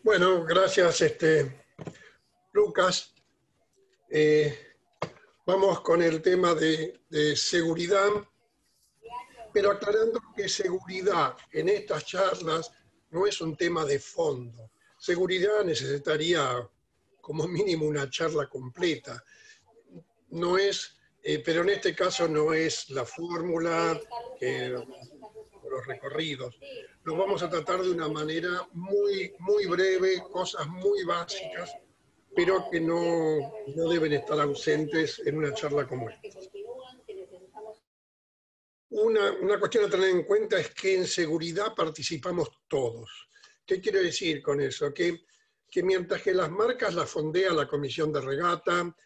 Bueno, gracias, Lucas. Vamos con el tema de seguridad, pero aclarando que seguridad en estas charlas no es un tema de fondo. Seguridad necesitaría como mínimo una charla completa. No es, pero en este caso no es la fórmula, los recorridos. Lo vamos a tratar de una manera muy breve, cosas muy básicas, pero que no deben estar ausentes en una charla como esta. Una cuestión a tener en cuenta es que en seguridad participamos todos. ¿Qué quiero decir con eso? Que mientras que las marcas las fondea la comisión de regata,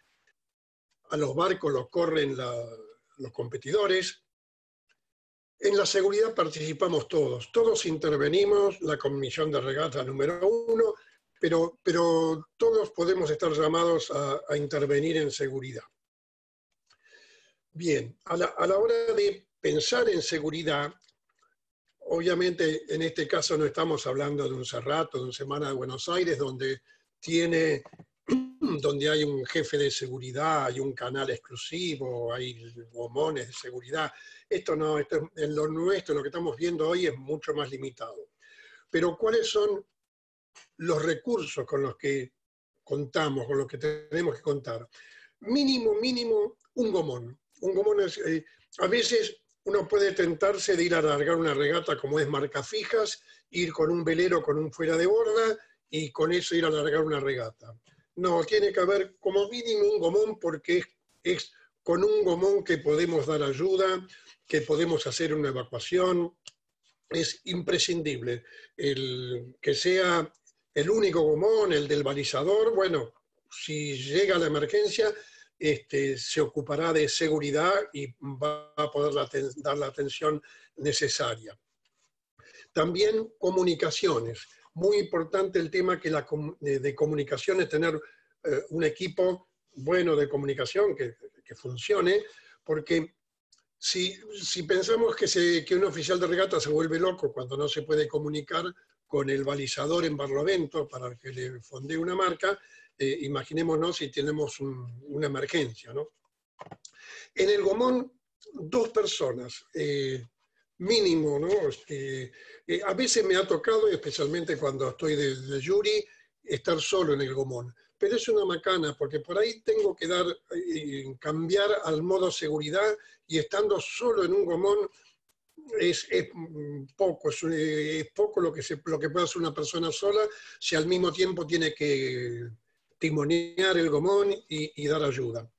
a los barcos los corren los competidores, en la seguridad participamos todos. Todos intervenimos, la comisión de regata número 1, pero todos podemos estar llamados a intervenir en seguridad. Bien, a la hora de pensar en seguridad, obviamente en este caso no estamos hablando de un Cerrato, de un Semana de Buenos Aires, donde hay un jefe de seguridad, hay un canal exclusivo, hay gomones de seguridad. Esto no, en lo nuestro, lo que estamos viendo hoy es mucho más limitado. Pero ¿cuáles son los recursos con los que contamos, con los que tenemos que contar? Mínimo, un gomón. Un gomón es, a veces uno puede tentarse de ir a largar una regata como es Marcafijas, ir con un velero con un fuera de borda y con eso ir a largar una regata. No, tiene que haber como mínimo un gomón, porque es con un gomón que podemos dar ayuda, que podemos hacer una evacuación. Es imprescindible que sea el único gomón, el del balizador. Bueno, si llega la emergencia, se ocupará de seguridad y va a poder dar la atención necesaria. También comunicaciones. Muy importante el tema de comunicaciones, tener un equipo bueno de comunicación que funcione, porque si pensamos que un oficial de regata se vuelve loco cuando no se puede comunicar con el balizador en Barlovento para que le fondee una marca, imaginémonos si tenemos una emergencia, ¿no? En el gomón, 2 personas, mínimo, ¿no? A veces me ha tocado, especialmente cuando estoy de jury, estar solo en el gomón. Pero es una macana, porque por ahí tengo que cambiar al modo seguridad, y estando solo en un gomón es poco lo que puede hacer una persona sola, si al mismo tiempo tiene que timonear el gomón y dar ayuda.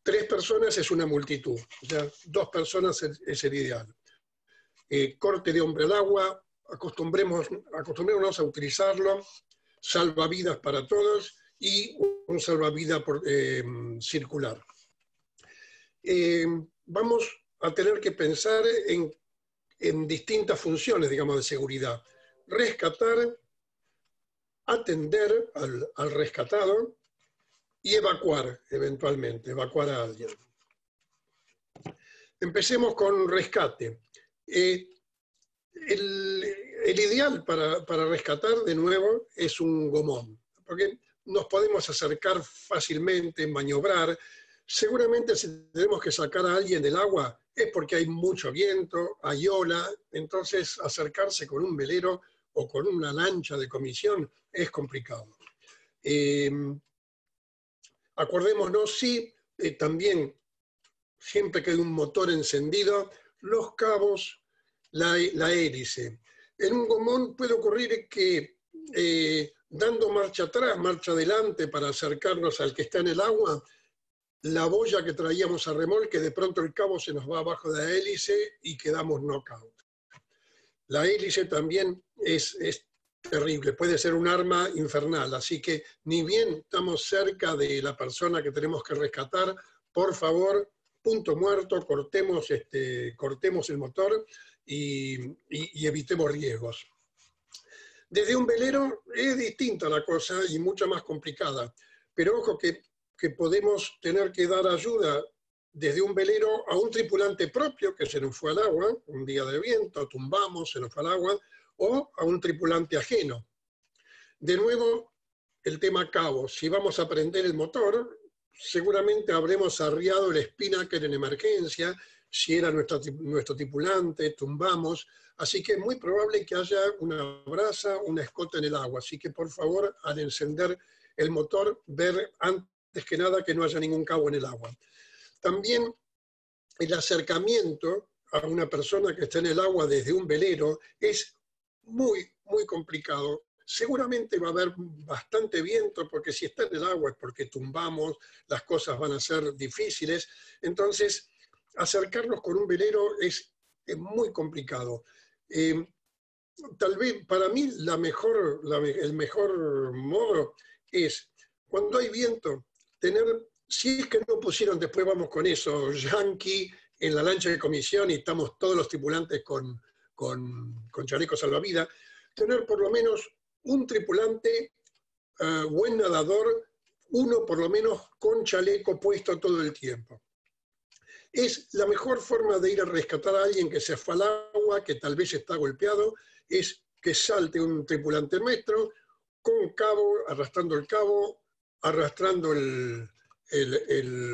3 personas es una multitud, o sea, 2 personas es el ideal. Corte de hombre al agua, acostumbrémonos a utilizarlo, salvavidas para todos y un salvavidas circular. Vamos a tener que pensar en distintas funciones, digamos, de seguridad. Rescatar, atender al rescatado y evacuar, eventualmente, evacuar a alguien. Empecemos con rescate. El ideal para rescatar, de nuevo, es un gomón, porque nos podemos acercar fácilmente, maniobrar. Seguramente si tenemos que sacar a alguien del agua es porque hay mucho viento, hay ola, entonces acercarse con un velero o con una lancha de comisión es complicado. Acordémonos, sí, también, siempre que hay un motor encendido, los cabos, la hélice. En un gomón puede ocurrir que dando marcha atrás, marcha adelante para acercarnos al que está en el agua, la boya que traíamos a remolque, de pronto el cabo se nos va abajo de la hélice y quedamos knockout. La hélice también es terrible, puede ser un arma infernal, así que ni bien estamos cerca de la persona que tenemos que rescatar, por favor, punto muerto, cortemos el motor y evitemos riesgos. Desde un velero es distinta la cosa y mucho más complicada, pero ojo que podemos tener que dar ayuda desde un velero a un tripulante propio que se nos fue al agua, un día de viento, tumbamos, se nos fue al agua, o a un tripulante ajeno. De nuevo, el tema cabo. Si vamos a prender el motor, seguramente habremos arriado el spinnaker en emergencia, si era nuestro tripulante, tumbamos. Así que es muy probable que haya una brasa, una escota en el agua. Así que por favor, al encender el motor, ver antes que nada que no haya ningún cabo en el agua. También el acercamiento a una persona que está en el agua desde un velero es muy, muy complicado. Seguramente va a haber bastante viento, porque si está en el agua es porque tumbamos, las cosas van a ser difíciles. Entonces, acercarnos con un velero es muy complicado. Tal vez para mí el mejor modo es, cuando hay viento, tener, si es que no pusieron, después vamos con eso, Yankee en la lancha de comisión y estamos todos los tripulantes con chaleco salvavidas, tener por lo menos un tripulante buen nadador, uno por lo menos con chaleco puesto todo el tiempo. Es la mejor forma de ir a rescatar a alguien que se fue al agua, que tal vez está golpeado, es que salte un tripulante nuestro con cabo, arrastrando el cabo, arrastrando el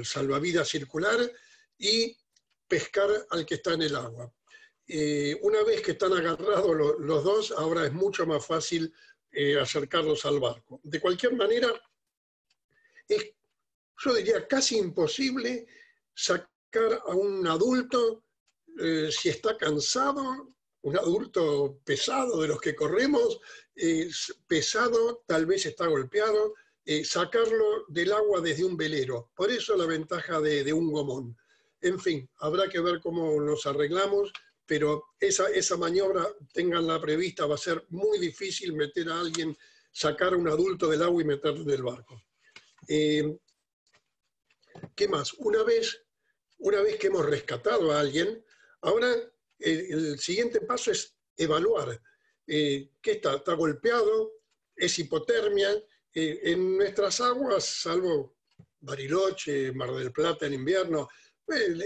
salvavidas circular y pescar al que está en el agua. Una vez que están agarrados los dos, ahora es mucho más fácil acercarlos al barco. De cualquier manera, es, yo diría, casi imposible sacar a un adulto si está cansado, un adulto pesado de los que corremos, pesado, tal vez está golpeado, sacarlo del agua desde un velero. Por eso la ventaja de un gomón. En fin, habrá que ver cómo nos arreglamos, pero esa maniobra, tenganla prevista, va a ser muy difícil meter a alguien, sacar a un adulto del agua y meterlo en el barco. ¿Qué más? Una vez que hemos rescatado a alguien, ahora el siguiente paso es evaluar. ¿Qué está golpeado? ¿Es hipotermia? En nuestras aguas, salvo Bariloche, Mar del Plata en invierno,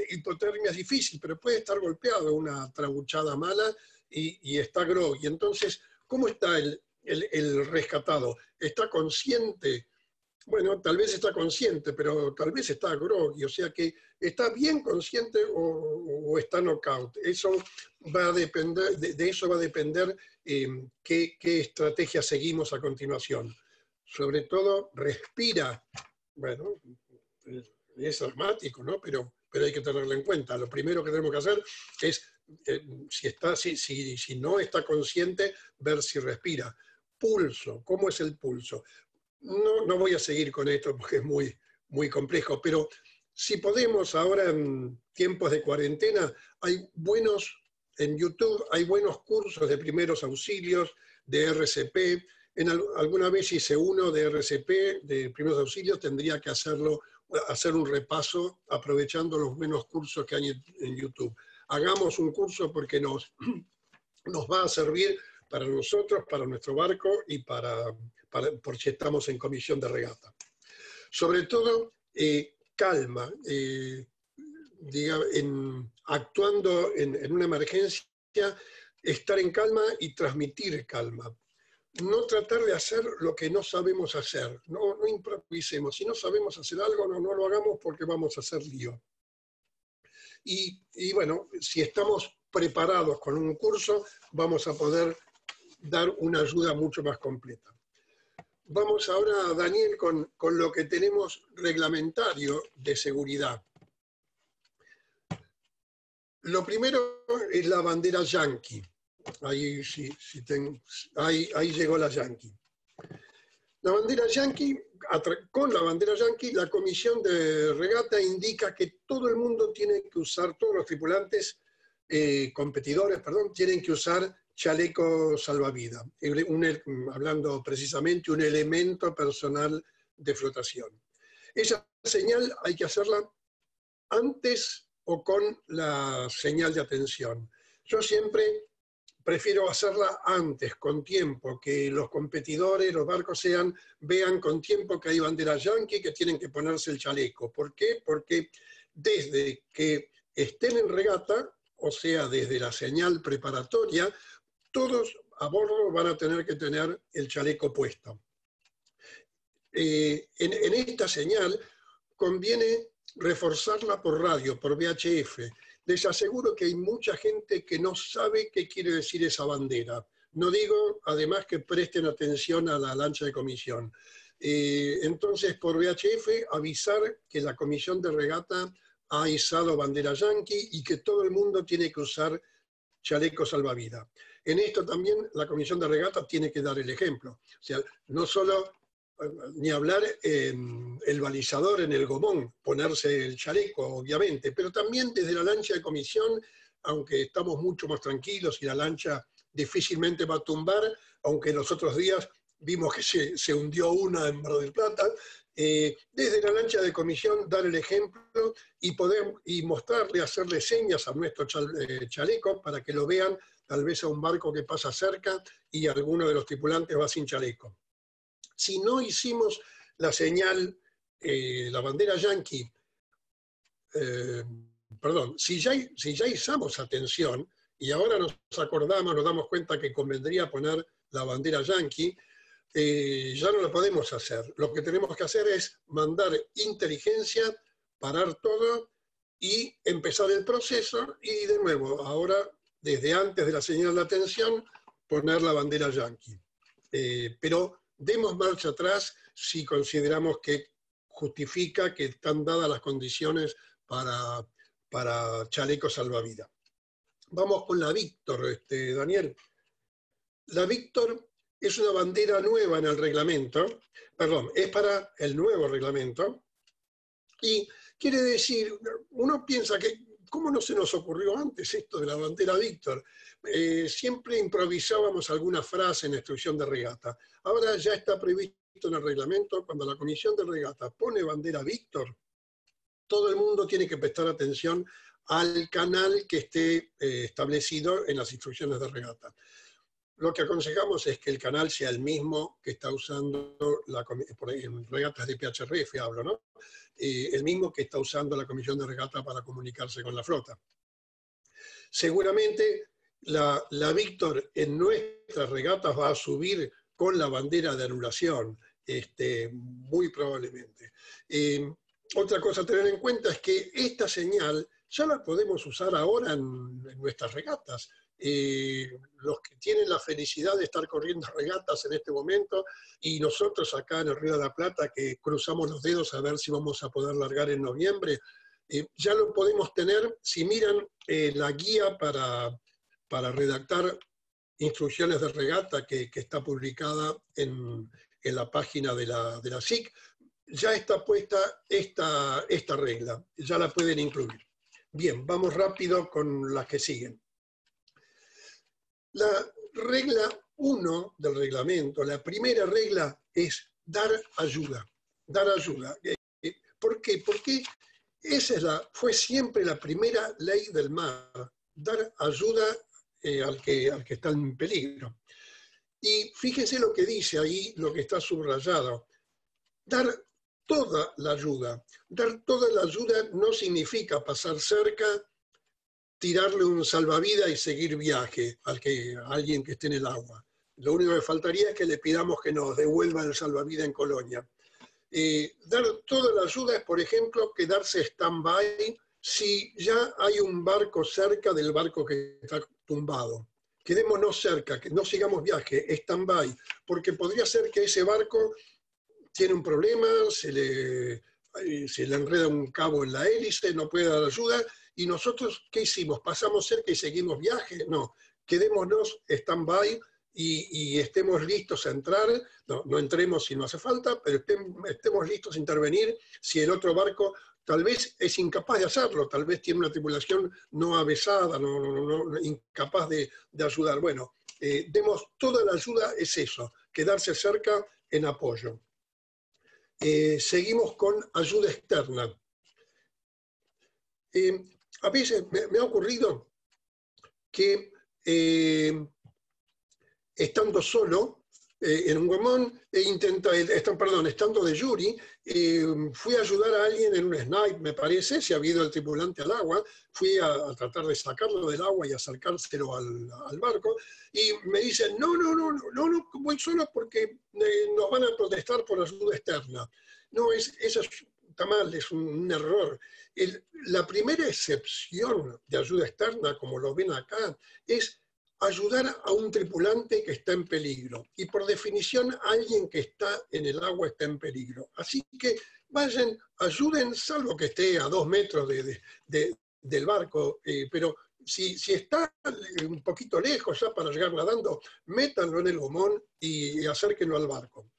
hipotermia es difícil, pero puede estar golpeado, una trabuchada mala y está groggy. Entonces, ¿cómo está el rescatado? ¿Está consciente? Bueno, tal vez está consciente, pero tal vez está groggy, o sea que está bien consciente o está knockout. Eso va a depender, de eso va a depender qué estrategia seguimos a continuación. Sobre todo, respira. Bueno, es asmático, ¿no? Pero hay que tenerlo en cuenta. Lo primero que tenemos que hacer es, si no está consciente, ver si respira. Pulso, ¿cómo es el pulso? No voy a seguir con esto porque es muy, muy complejo, pero si podemos ahora en tiempos de cuarentena, en YouTube hay buenos cursos de primeros auxilios, de RCP. Alguna vez hice uno de RCP, de primeros auxilios, tendría que hacer un repaso aprovechando los buenos cursos que hay en YouTube. Hagamos un curso porque nos va a servir para nosotros, para nuestro barco y porque estamos en comisión de regata. Sobre todo, calma. Actuando en una emergencia, estar en calma y transmitir calma. No tratar de hacer lo que no sabemos hacer. No improvisemos. Si no sabemos hacer algo, no lo hagamos porque vamos a hacer lío. Y bueno, si estamos preparados con un curso, vamos a poder dar una ayuda mucho más completa. Vamos ahora, Daniel, con lo que tenemos reglamentario de seguridad. Lo primero es la bandera Yankee. Ahí llegó la Yankee. La bandera Yankee, con la bandera Yankee, la comisión de regata indica que todo el mundo tiene que usar, todos los tripulantes, competidores, tienen que usar chaleco salvavidas, hablando precisamente un elemento personal de flotación. Esa señal hay que hacerla antes o con la señal de atención. Yo siempre prefiero hacerla antes, con tiempo, que los competidores, los barcos vean con tiempo que hay bandera Yankee, que tienen que ponerse el chaleco. ¿Por qué? Porque desde que estén en regata, o sea, desde la señal preparatoria, todos a bordo van a tener que tener el chaleco puesto. En esta señal conviene reforzarla por radio, por VHF. Les aseguro que hay mucha gente que no sabe qué quiere decir esa bandera. No digo, además, que presten atención a la lancha de comisión. Entonces, por VHF, avisar que la comisión de regata ha izado bandera yanqui y que todo el mundo tiene que usar chaleco salvavidas. En esto también la comisión de regata tiene que dar el ejemplo. O sea, no solo, ni hablar el balizador en el gomón, ponerse el chaleco, obviamente, pero también desde la lancha de comisión, aunque estamos mucho más tranquilos y la lancha difícilmente va a tumbar, aunque los otros días vimos que se hundió una en Mar del Plata, desde la lancha de comisión dar el ejemplo y mostrarle, hacerle señas a nuestro chaleco para que lo vean, tal vez a un barco que pasa cerca y alguno de los tripulantes va sin chaleco. Si no hicimos la señal, la bandera yanqui, si ya izamos atención y ahora nos acordamos, nos damos cuenta que convendría poner la bandera yanqui, ya no lo podemos hacer. Lo que tenemos que hacer es mandar inteligencia, parar todo y empezar el proceso y de nuevo, ahora desde antes de la señal de atención, poner la bandera yanqui. Pero demos marcha atrás si consideramos que justifica que están dadas las condiciones para chalecos salvavidas. Vamos con la Víctor, Daniel. La Víctor es una bandera nueva en el reglamento, perdón, es para el nuevo reglamento, y quiere decir, uno piensa que, ¿cómo no se nos ocurrió antes esto de la bandera Víctor? Siempre improvisábamos alguna frase en la instrucción de regata. Ahora ya está previsto en el reglamento, cuando la comisión de regata pone bandera Víctor, todo el mundo tiene que prestar atención al canal que esté establecido en las instrucciones de regata. Lo que aconsejamos es que el canal sea el mismo que está usando, en regatas de PHRF hablo, ¿no? El mismo que está usando la comisión de regata para comunicarse con la flota. Seguramente la Víctor en nuestras regatas va a subir con la bandera de anulación, muy probablemente. Otra cosa a tener en cuenta es que esta señal ya la podemos usar ahora en nuestras regatas. Los que tienen la felicidad de estar corriendo regatas en este momento y nosotros acá en el Río de la Plata que cruzamos los dedos a ver si vamos a poder largar en noviembre, ya lo podemos tener si miran la guía para redactar instrucciones de regata que está publicada en la página de la SIC. Ya está puesta esta regla, ya la pueden incluir. Bien, vamos rápido con las que siguen. La regla 1 del reglamento, la primera regla es dar ayuda. Dar ayuda. ¿Por qué? Porque esa fue siempre la primera ley del mar, dar ayuda al que está en peligro. Y fíjense lo que dice ahí, lo que está subrayado. Dar toda la ayuda. Dar toda la ayuda no significa pasar cerca, tirarle un salvavidas y seguir viaje a alguien que esté en el agua. Lo único que faltaría es que le pidamos que nos devuelva el salvavidas en Colonia. Dar toda la ayuda es, por ejemplo, quedarse stand-by si ya hay un barco cerca del barco que está tumbado. Quedémonos cerca, que no sigamos viaje, stand-by, porque podría ser que ese barco tiene un problema, se le enreda un cabo en la hélice, no puede dar ayuda, y nosotros, ¿qué hicimos? ¿Pasamos cerca y seguimos viaje? No, quedémonos stand-by y estemos listos a entrar, no entremos si no hace falta, pero estemos listos a intervenir si el otro barco tal vez es incapaz de hacerlo, tal vez tiene una tripulación no avesada, incapaz de ayudar. Bueno, demos toda la ayuda, es eso, quedarse cerca en apoyo. Seguimos con ayuda externa. A veces me ha ocurrido que estando solo, en un gomón, estando de jury, fui a ayudar a alguien en un snipe, me parece, se había ido el tripulante al agua, fui a tratar de sacarlo del agua y acercárselo al barco, y me dicen, no, voy solo porque nos van a protestar por ayuda externa. No, eso está mal, es un error. La primera excepción de ayuda externa, como lo ven acá, es ayudar a un tripulante que está en peligro. Y por definición, alguien que está en el agua está en peligro. Así que vayan, ayuden, salvo que esté a 2 metros del barco, pero si está un poquito lejos ya para llegar nadando, métanlo en el gomón y acérquenlo al barco.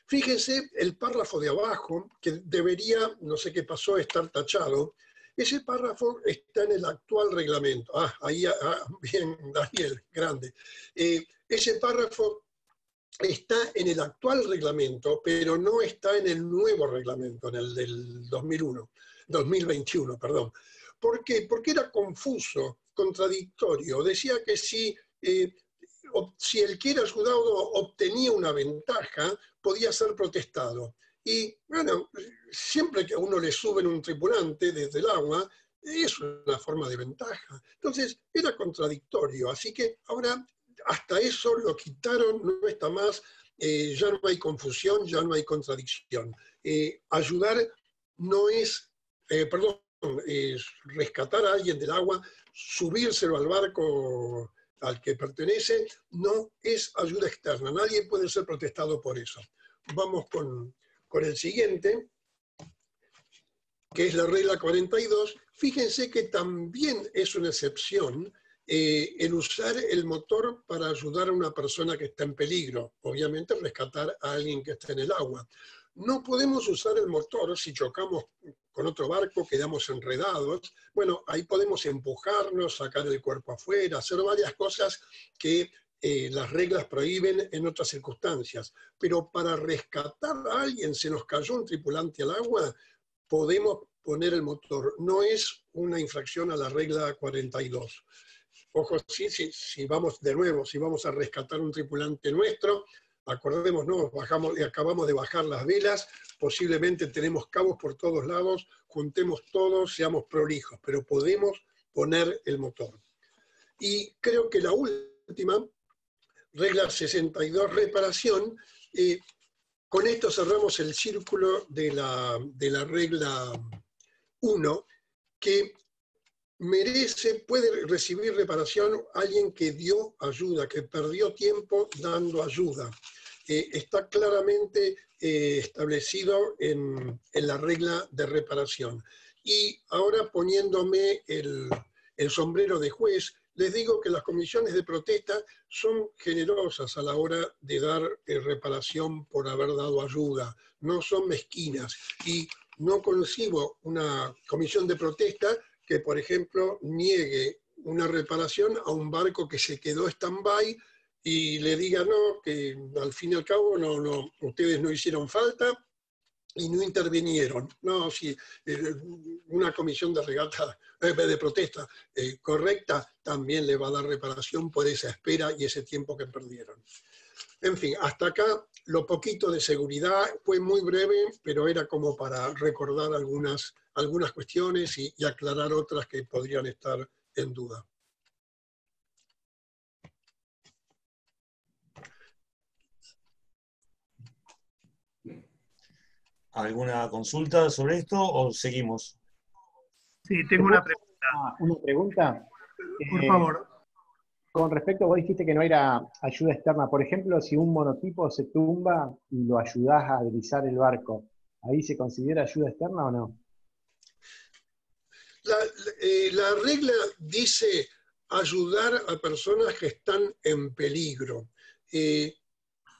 Fíjense el párrafo de abajo, que debería, no sé qué pasó, estar tachado. Ese párrafo está en el actual reglamento. Bien, Daniel, grande. Ese párrafo está en el actual reglamento, pero no está en el nuevo reglamento, en el del 2021, perdón. ¿Por qué? Porque era confuso, contradictorio. Decía que si el que era ayudado obtenía una ventaja, podía ser protestado. Y bueno, siempre que a uno le suben un tripulante desde el agua, es una forma de ventaja. Entonces, era contradictorio. Así que ahora hasta eso lo quitaron, no está más, ya no hay confusión, ya no hay contradicción. Ayudar no es, rescatar a alguien del agua, subírselo al barco al que pertenece, no es ayuda externa. Nadie puede ser protestado por eso. Vamos con el siguiente, que es la regla 42. Fíjense que también es una excepción el usar el motor para ayudar a una persona que está en peligro. Obviamente rescatar a alguien que está en el agua. No podemos usar el motor si chocamos con otro barco, quedamos enredados. Bueno, ahí podemos empujarnos, sacar el cuerpo afuera, hacer varias cosas que las reglas prohíben en otras circunstancias. Pero para rescatar a alguien, se nos cayó un tripulante al agua, podemos poner el motor. No es una infracción a la regla 42. Ojo, si vamos de nuevo, si vamos a rescatar un tripulante nuestro, acordémonos, acabamos de bajar las velas, posiblemente tenemos cabos por todos lados, juntemos todos, seamos prolijos, pero podemos poner el motor. Y creo que la última, regla 62, reparación, con esto cerramos el círculo de la regla 1, que puede recibir reparación alguien que dio ayuda, que perdió tiempo dando ayuda. Está claramente establecido en la regla de reparación. Y ahora, poniéndome el sombrero de juez, les digo que las comisiones de protesta son generosas a la hora de dar reparación por haber dado ayuda, no son mezquinas. Y no concibo una comisión de protesta que, por ejemplo, niegue una reparación a un barco que se quedó stand-by y le diga no, que al fin y al cabo ustedes no hicieron falta y no intervinieron. No, si una comisión de protesta correcta también le va a dar reparación por esa espera y ese tiempo que perdieron. En fin, hasta acá lo poquito de seguridad fue muy breve, pero era como para recordar algunas cuestiones y aclarar otras que podrían estar en duda. ¿Alguna consulta sobre esto o seguimos? Sí, tengo una pregunta. Una pregunta. Por favor. Con respecto, vos dijiste que no era ayuda externa. Por ejemplo, si un monotipo se tumba y lo ayudás a deslizar el barco, ¿ahí se considera ayuda externa o no? La regla dice ayudar a personas que están en peligro.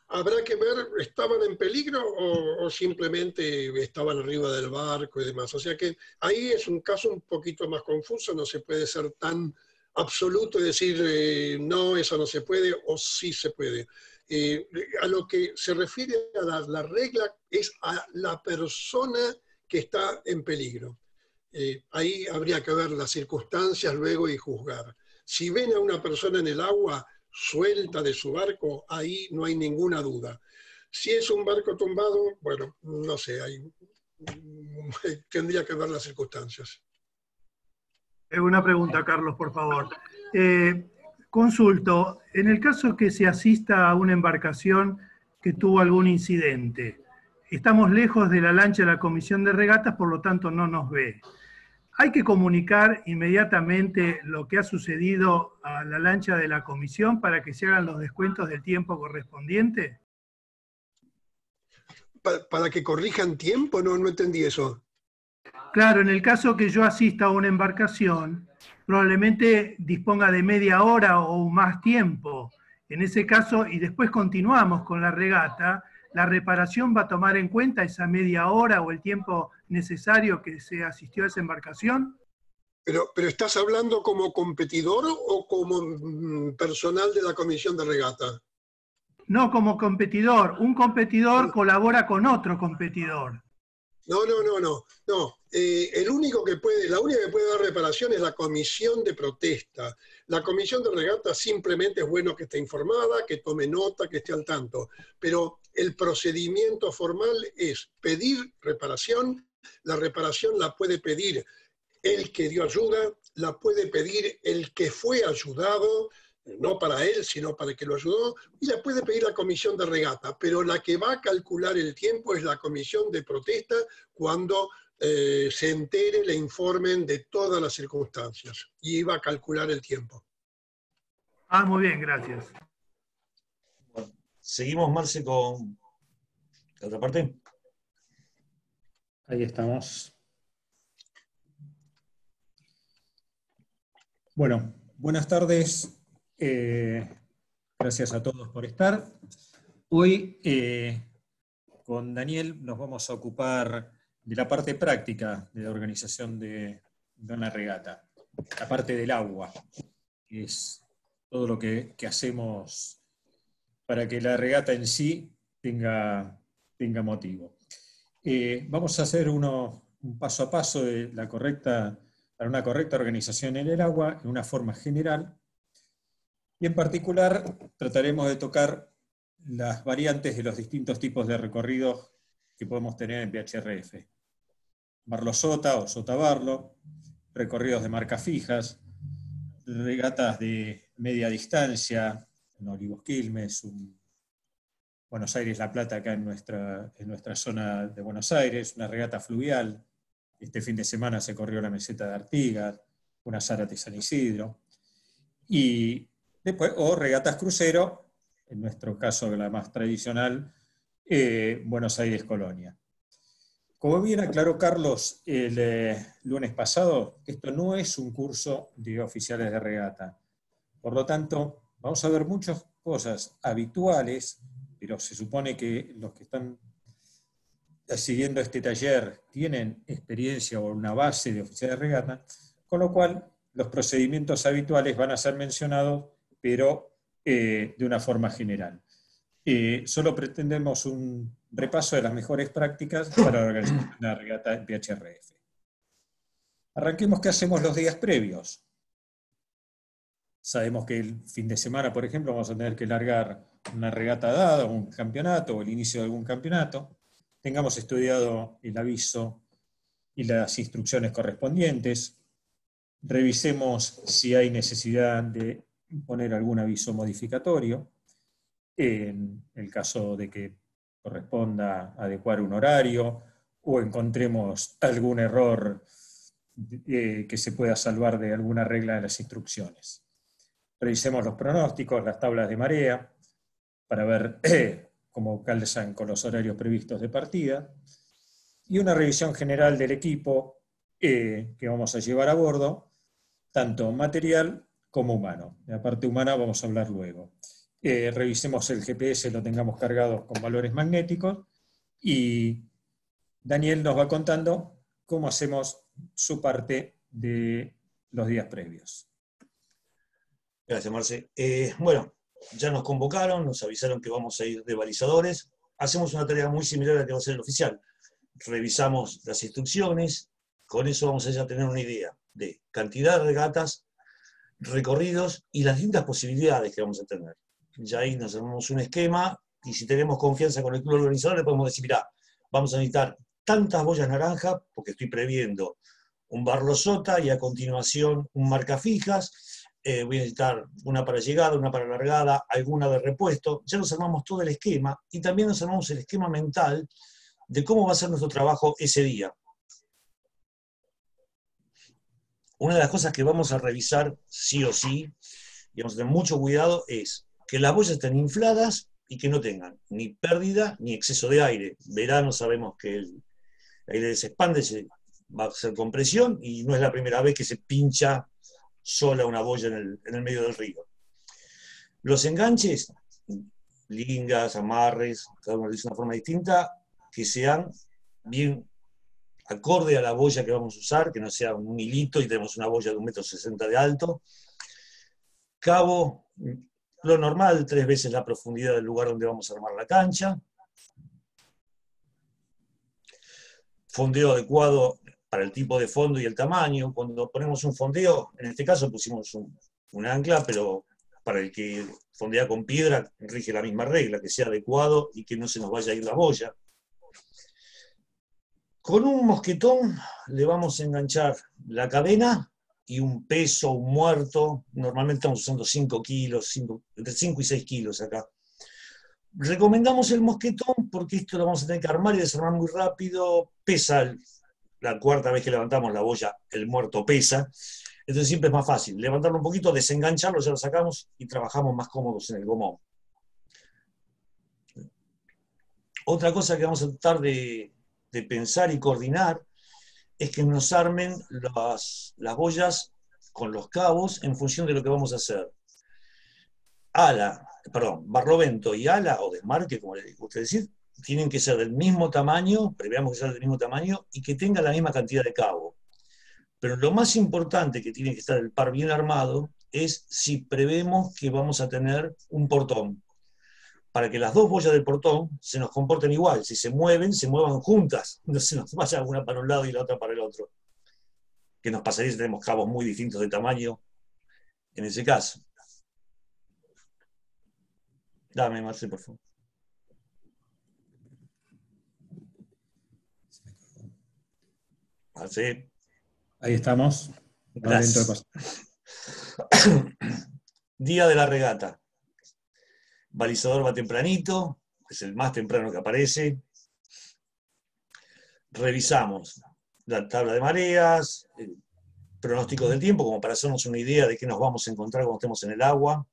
Habrá que ver, ¿estaban en peligro o simplemente estaban arriba del barco y demás? O sea que ahí es un caso un poquito más confuso, no se puede ser tan absoluto y decir no, eso no se puede o sí se puede. A lo que se refiere a la regla es a la persona que está en peligro. Ahí habría que ver las circunstancias luego y juzgar. Si ven a una persona en el agua, suelta de su barco, ahí no hay ninguna duda. Si es un barco tumbado, bueno, no sé, tendría que ver las circunstancias. Una pregunta, Carlos, por favor. Consulto, en el caso que se asista a una embarcación que tuvo algún incidente, estamos lejos de la lancha de la comisión de regatas, por lo tanto no nos ve. ¿Hay que comunicar inmediatamente lo que ha sucedido a la lancha de la comisión para que se hagan los descuentos del tiempo correspondiente? ¿Para que corrijan tiempo? No entendí eso. Claro, en el caso que yo asista a una embarcación, probablemente disponga de media hora o más tiempo. En ese caso, y después continuamos con la regata, la reparación va a tomar en cuenta esa media hora o el tiempo necesario que se asistió a esa embarcación. ¿Pero estás hablando como competidor o como personal de la comisión de regata? No, como competidor. Un competidor colabora con otro competidor. No. La única que puede dar reparación es la comisión de protesta. La comisión de regata simplemente es bueno que esté informada, que tome nota, que esté al tanto. Pero el procedimiento formal es pedir reparación. La reparación la puede pedir el que dio ayuda, la puede pedir el que fue ayudado, no para él, sino para el que lo ayudó, y la puede pedir la comisión de regata, pero la que va a calcular el tiempo es la comisión de protesta cuando se entere, le informen de todas las circunstancias, y va a calcular el tiempo. Ah, muy bien, gracias. Bueno, seguimos, Marce, con la otra parte. Ahí estamos. Bueno, buenas tardes. Gracias a todos por estar. Hoy con Daniel nos vamos a ocupar de la parte práctica de la organización de una regata, la parte del agua, que es todo lo que hacemos para que la regata en sí tenga motivo. Vamos a hacer un paso a paso de para una correcta organización en el agua, en una forma general, y en particular trataremos de tocar las variantes de los distintos tipos de recorridos que podemos tener en PHRF. Barlo-Sota o Sota-Barlo, recorridos de marcas fijas, regatas de media distancia, en Olivos-Quilmes, Buenos Aires-La Plata acá en nuestra zona de Buenos Aires, una regata fluvial. Este fin de semana se corrió la meseta de Artigas, una Zárate-San Isidro. Y después, o regatas crucero, en nuestro caso la más tradicional, Buenos Aires-Colonia. Como bien aclaró Carlos el lunes pasado, esto no es un curso de oficiales de regata. Por lo tanto, vamos a ver muchas cosas habituales, pero se supone que los que están siguiendo este taller tienen experiencia o una base de oficiales de regata, con lo cual los procedimientos habituales van a ser mencionados, pero de una forma general. Solo pretendemos un repaso de las mejores prácticas para organizar una regata en PHRF. Arranquemos qué hacemos los días previos. Sabemos que el fin de semana, por ejemplo, vamos a tener que largar una regata dada, un campeonato, o el inicio de algún campeonato. Tengamos estudiado el aviso y las instrucciones correspondientes. Revisemos si hay necesidad de poner algún aviso modificatorio, en el caso de que corresponda adecuar un horario, o encontremos algún error que se pueda salvar de alguna regla de las instrucciones. Revisemos los pronósticos, las tablas de marea, para ver cómo calzan con los horarios previstos de partida, y una revisión general del equipo que vamos a llevar a bordo, tanto material como humano. De la parte humana vamos a hablar luego. Revisemos el GPS, lo tengamos cargado con valores magnéticos, y Daniel nos va contando cómo hacemos su parte de los días previos. Gracias, Marce. Bueno, ya nos convocaron, nos avisaron que vamos a ir de balizadores. Hacemos una tarea muy similar a la que va a hacer el oficial. Revisamos las instrucciones, con eso vamos a ya tener una idea de cantidad de regatas, recorridos y las distintas posibilidades que vamos a tener. Ya ahí nos armamos un esquema y si tenemos confianza con el club organizador le podemos decir, mirá, vamos a necesitar tantas boyas naranjas porque estoy previendo un barlosota y a continuación un marcafijas, voy a necesitar una para llegada, una para largada, alguna de repuesto. Ya nos armamos todo el esquema y también nos armamos el esquema mental de cómo va a ser nuestro trabajo ese día. Una de las cosas que vamos a revisar sí o sí, y vamos a tener mucho cuidado, es que las boyas estén infladas y que no tengan ni pérdida ni exceso de aire. Verano sabemos que el aire se expande, va a ser compresión y no es la primera vez que se pincha sola una boya en el medio del río. Los enganches, lingas, amarres, cada uno lo dice de una forma distinta, que sean bien acorde a la boya que vamos a usar, que no sea un hilito y tenemos una boya de 1,60 m de alto. Cabo, lo normal, 3 veces la profundidad del lugar donde vamos a armar la cancha. Fondeo adecuado para el tipo de fondo y el tamaño. Cuando ponemos un fondeo, en este caso pusimos un ancla, pero para el que fondea con piedra rige la misma regla, que sea adecuado y que no se nos vaya a ir la boya. Con un mosquetón le vamos a enganchar la cadena y un peso, un muerto. Normalmente estamos usando 5 kilos, entre 5 y 6 kilos acá. Recomendamos el mosquetón porque esto lo vamos a tener que armar y desarmar muy rápido. Pesa, la cuarta vez que levantamos la boya, el muerto pesa. Entonces siempre es más fácil levantarlo un poquito, desengancharlo, ya lo sacamos y trabajamos más cómodos en el gomón. Otra cosa que vamos a tratar de pensar y coordinar es que nos armen las boyas con los cabos en función de lo que vamos a hacer. Barlovento y ala o desmarque, como le gusta decir, tienen que ser del mismo tamaño, preveamos que sean del mismo tamaño y que tengan la misma cantidad de cabo. Pero lo más importante que tiene que estar el par bien armado es si prevemos que vamos a tener un portón, para que las dos boyas del portón se nos comporten igual. Si se muevan juntas, no se nos vaya una para un lado y la otra para el otro. Que nos pasaría si tenemos cabos muy distintos de tamaño en ese caso. Dame, Marce, por favor. Marce. Ahí estamos. Gracias. Día de la regata. Balizador va tempranito, es el más temprano que aparece. Revisamos la tabla de mareas, el pronóstico del tiempo, como para hacernos una idea de qué nos vamos a encontrar cuando estemos en el agua.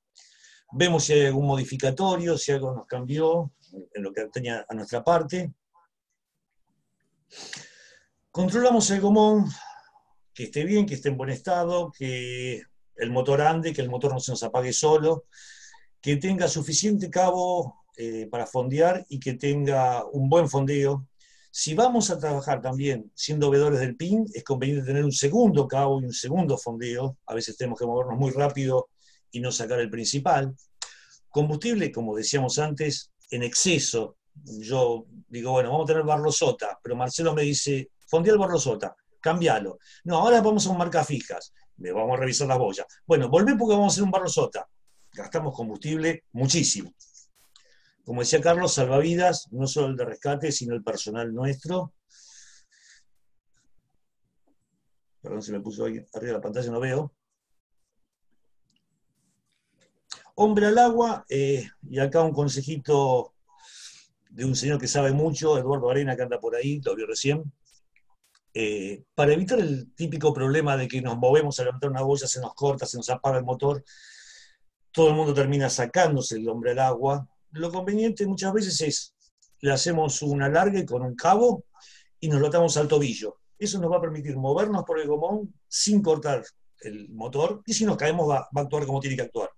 Vemos si hay algún modificatorio, si algo nos cambió en lo que tenía a nuestra parte. Controlamos el gomón, que esté bien, que esté en buen estado, que el motor ande, que el motor no se nos apague solo, que tenga suficiente cabo para fondear y que tenga un buen fondeo. Si vamos a trabajar también siendo veedores del pin, es conveniente tener un segundo cabo y un segundo fondeo. A veces tenemos que movernos muy rápido y no sacar el principal. Combustible, como decíamos antes, en exceso. Yo digo, bueno, vamos a tener barlosota, pero Marcelo me dice, fondea el barlosota, cámbialo. No, ahora vamos a un marcafijas, le vamos a revisar las boyas. Bueno, volvé porque vamos a hacer un barlosota. Gastamos combustible muchísimo. Como decía Carlos, salvavidas, no solo el de rescate, sino el personal nuestro. Perdón, se me puso ahí arriba de la pantalla, no veo. Hombre al agua, y acá un consejito de un señor que sabe mucho, Eduardo Arena, que anda por ahí, lo vio recién. Para evitar el típico problema de que nos movemos a levantar una boya, se nos corta, se nos apaga el motor, todo el mundo termina sacándose el hombre al agua. Lo conveniente muchas veces es, le hacemos una larga con un cabo y nos lo atamos al tobillo. Eso nos va a permitir movernos por el gomón sin cortar el motor, y si nos caemos va a actuar como tiene que actuar.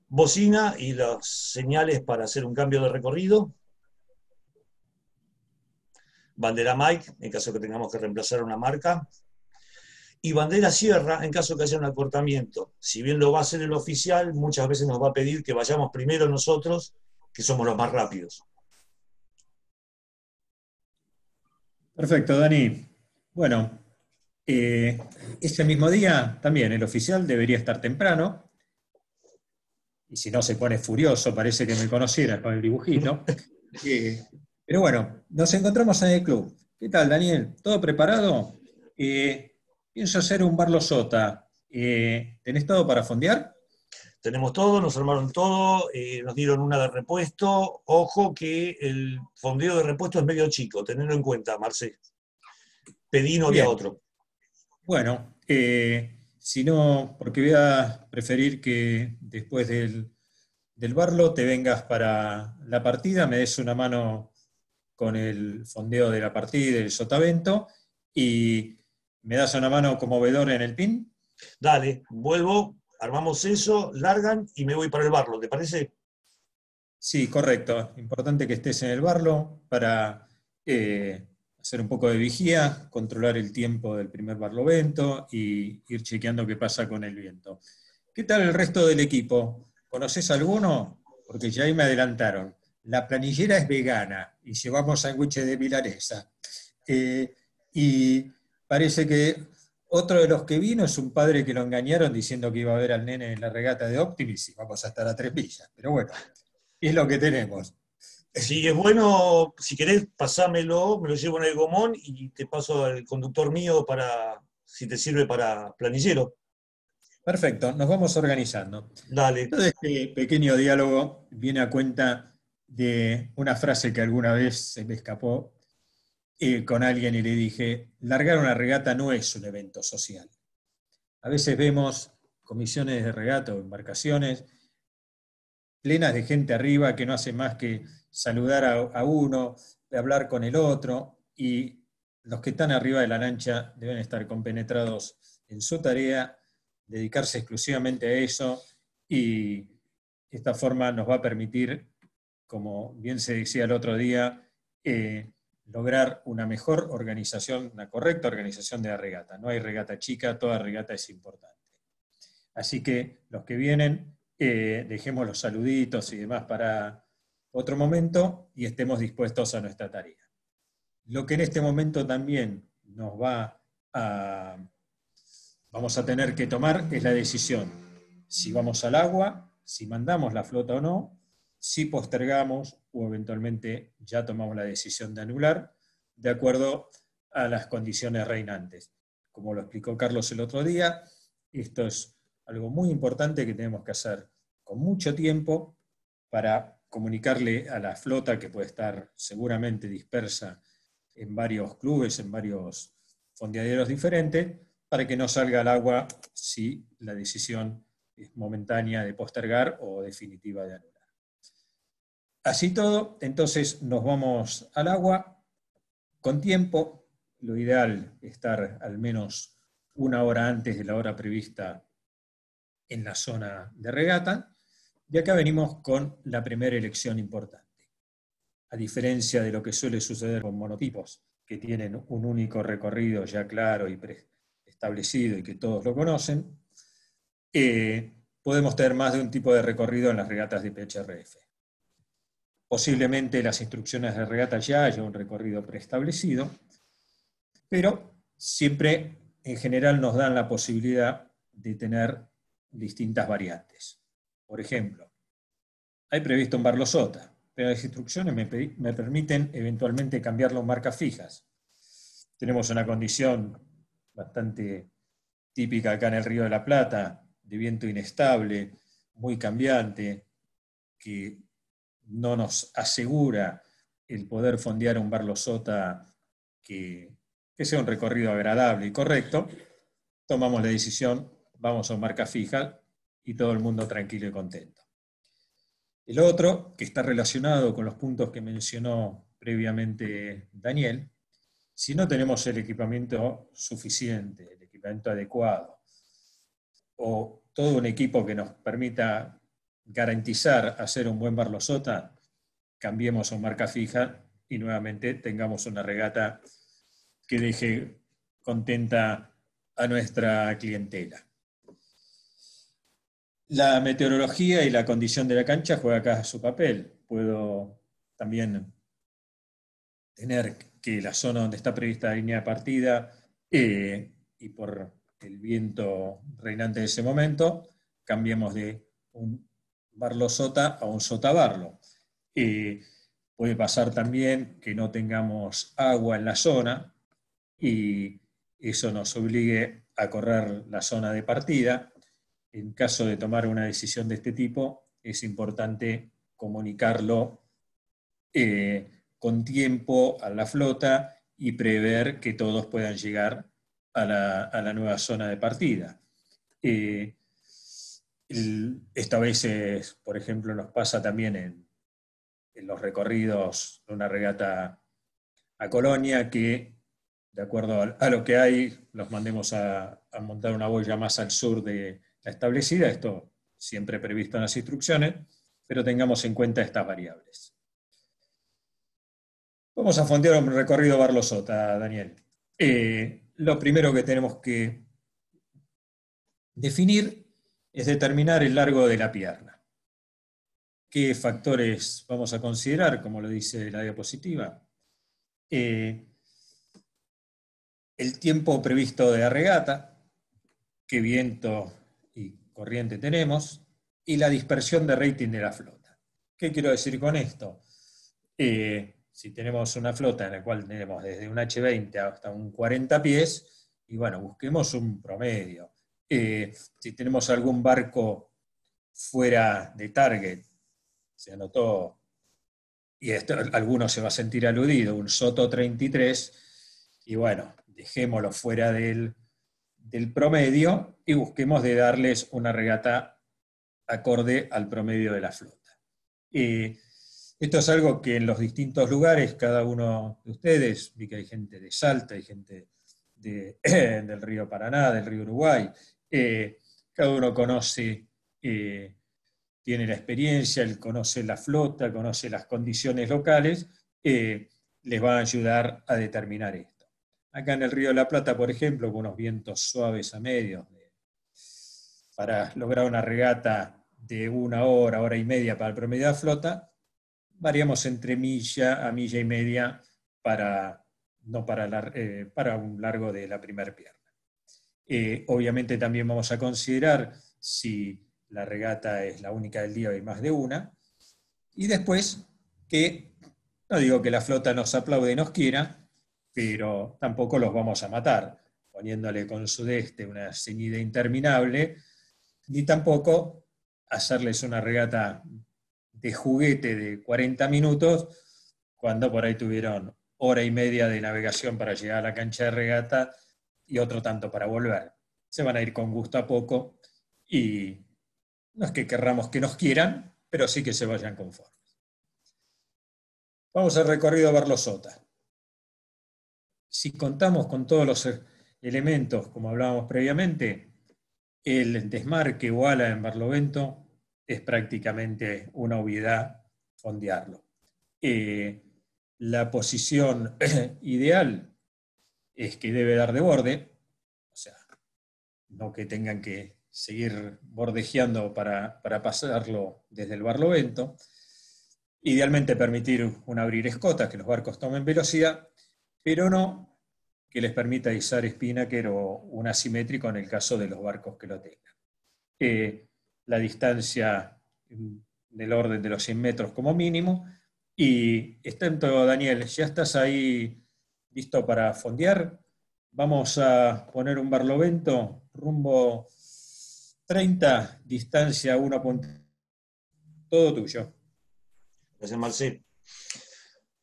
Bocina y las señales para hacer un cambio de recorrido. Bandera Mike, en caso que tengamos que reemplazar una marca. Y bandera Sierra, en caso que haya un acortamiento. Si bien lo va a hacer el oficial, muchas veces nos va a pedir que vayamos primero nosotros, que somos los más rápidos. Perfecto, Dani. Bueno, ese mismo día también el oficial debería estar temprano, y si no se pone furioso, parece que me conociera con el dibujito. Pero bueno, nos encontramos en el club. ¿Qué tal, Daniel? ¿Todo preparado? Pienso hacer un Barlo Sota. ¿Tenés todo para fondear? Tenemos todo, nos armaron todo, nos dieron una de repuesto. Ojo que el fondeo de repuesto es medio chico, tenedlo en cuenta, Marce. Pedí, no había Bien. otro. Bueno, si no, porque voy a preferir que después del Barlo te vengas para la partida, me des una mano con el fondeo de la partida, el sotavento, y me das una mano como vedor en el pin. Dale, vuelvo, armamos eso, largan y me voy para el barlo, ¿te parece? Sí, correcto. Importante que estés en el Barlo para hacer un poco de vigía, controlar el tiempo del primer barlovento y ir chequeando qué pasa con el viento. ¿Qué tal el resto del equipo? ¿Conoces alguno? Porque ya ahí me adelantaron. La planillera es vegana y llevamos sándwiches de milanesa. Y parece que otro de los que vino es un padre que lo engañaron diciendo que iba a ver al nene en la regata de Optimis y vamos a estar a 3 millas. Pero bueno, es lo que tenemos. Si es bueno, si querés, pasámelo, me lo llevo en el gomón y te paso al conductor mío para, si te sirve para planillero. Perfecto, nos vamos organizando. Dale. Todo este pequeño diálogo viene a cuenta de una frase que alguna vez se me escapó con alguien y le dije, largar una regata no es un evento social. A veces vemos comisiones de regata o embarcaciones plenas de gente arriba que no hace más que saludar a uno, de hablar con el otro, y los que están arriba de la lancha deben estar compenetrados en su tarea, dedicarse exclusivamente a eso, y esta forma nos va a permitir, como bien se decía el otro día, lograr una mejor organización, una correcta organización de la regata. No hay regata chica, toda regata es importante. Así que los que vienen, dejemos los saluditos y demás para otro momento y estemos dispuestos a nuestra tarea. Lo que en este momento también vamos a tener que tomar es la decisión si vamos al agua, si mandamos la flota o no, si postergamos o eventualmente ya tomamos la decisión de anular de acuerdo a las condiciones reinantes. Como lo explicó Carlos el otro día, esto es algo muy importante que tenemos que hacer con mucho tiempo para comunicarle a la flota, que puede estar seguramente dispersa en varios clubes, en varios fondeaderos diferentes, para que no salga al agua si la decisión es momentánea de postergar o definitiva de anular. Así todo, entonces nos vamos al agua con tiempo. Lo ideal es estar al menos 1 hora antes de la hora prevista en la zona de regata, y acá venimos con la primera elección importante. A diferencia de lo que suele suceder con monotipos, que tienen un único recorrido ya claro y preestablecido y que todos lo conocen, podemos tener más de un tipo de recorrido en las regatas de PHRF. Posiblemente las instrucciones de regata ya haya un recorrido preestablecido, pero siempre en general nos dan la posibilidad de tener distintas variantes. Por ejemplo, hay previsto un Barlo Sota, pero las instrucciones me permiten eventualmente cambiarlo en marcas fijas. Tenemos una condición bastante típica acá en el Río de la Plata, de viento inestable, muy cambiante, que no nos asegura el poder fondear un Barlo Sota que sea un recorrido agradable y correcto. Tomamos la decisión, vamos a marca fija y todo el mundo tranquilo y contento. El otro, que está relacionado con los puntos que mencionó previamente Daniel, si no tenemos el equipamiento suficiente, el equipamiento adecuado, o todo un equipo que nos permita garantizar hacer un buen Barlo Sota, cambiemos a marca fija y nuevamente tengamos una regata que deje contenta a nuestra clientela. La meteorología y la condición de la cancha juega acá su papel. Puedo también tener que la zona donde está prevista la línea de partida y por el viento reinante de ese momento, cambiemos de un barlo-sota a un sota-barlo. Puede pasar también que no tengamos agua en la zona y eso nos obligue a correr la zona de partida. En caso de tomar una decisión de este tipo, es importante comunicarlo con tiempo a la flota y prever que todos puedan llegar a la nueva zona de partida. Esta vez, por ejemplo, nos pasa también en los recorridos de una regata a Colonia, que de acuerdo a lo que hay, los mandemos a montar una boya más al sur de la establecida, esto siempre previsto en las instrucciones, pero tengamos en cuenta estas variables. Vamos a fondear un recorrido barlo-sota, Daniel. Lo primero que tenemos que definir es determinar el largo de la pierna. ¿Qué factores vamos a considerar, como lo dice la diapositiva? El tiempo previsto de regata, qué viento y corriente tenemos, y la dispersión de rating de la flota. ¿Qué quiero decir con esto? Si tenemos una flota en la cual tenemos desde un H20 hasta un 40 pies, y bueno, busquemos un promedio. Si tenemos algún barco fuera de target, se anotó, y alguno se va a sentir aludido, un Soto 33, y bueno, dejémoslo fuera del promedio y busquemos de darles una regata acorde al promedio de la flota. Esto es algo que en los distintos lugares, cada uno de ustedes, vi que hay gente de Salta, hay gente del río Paraná, del río Uruguay, cada uno conoce, tiene la experiencia, él conoce la flota, conoce las condiciones locales, les va a ayudar a determinar esto. Acá en el Río de la Plata, por ejemplo, con unos vientos suaves a medios, para lograr una regata de 1 hora, hora y media para el promedio de la flota, variamos entre milla a milla y media para un largo de la primera pierna. Obviamente también vamos a considerar si la regata es la única del día o hay más de una, y después que, no digo que la flota nos aplaude y nos quiera, pero tampoco los vamos a matar, poniéndole con sudeste una ceñida interminable, ni tampoco hacerles una regata de juguete de 40 minutos, cuando por ahí tuvieron hora y media de navegación para llegar a la cancha de regata y otro tanto para volver. Se van a ir con gusto a poco y no es que querramos que nos quieran, pero sí que se vayan conformes. Vamos al recorrido barlo-sota. Si contamos con todos los elementos, como hablábamos previamente, el desmarque o ala en barlovento es prácticamente una obviedad fondearlo. La posición ideal es que debe dar de borde, o sea, no que tengan que seguir bordejeando para pasarlo desde el barlovento. Idealmente permitir un abrir escotas, que los barcos tomen velocidad, pero no que les permita izar spinnaker o un asimétrico en el caso de los barcos que lo tengan. La distancia del orden de los 100 metros como mínimo, y tanto, Daniel, ¿ya estás ahí listo para fondear? Vamos a poner un barlovento rumbo 30, distancia 1. Todo tuyo. Gracias, Marcelo.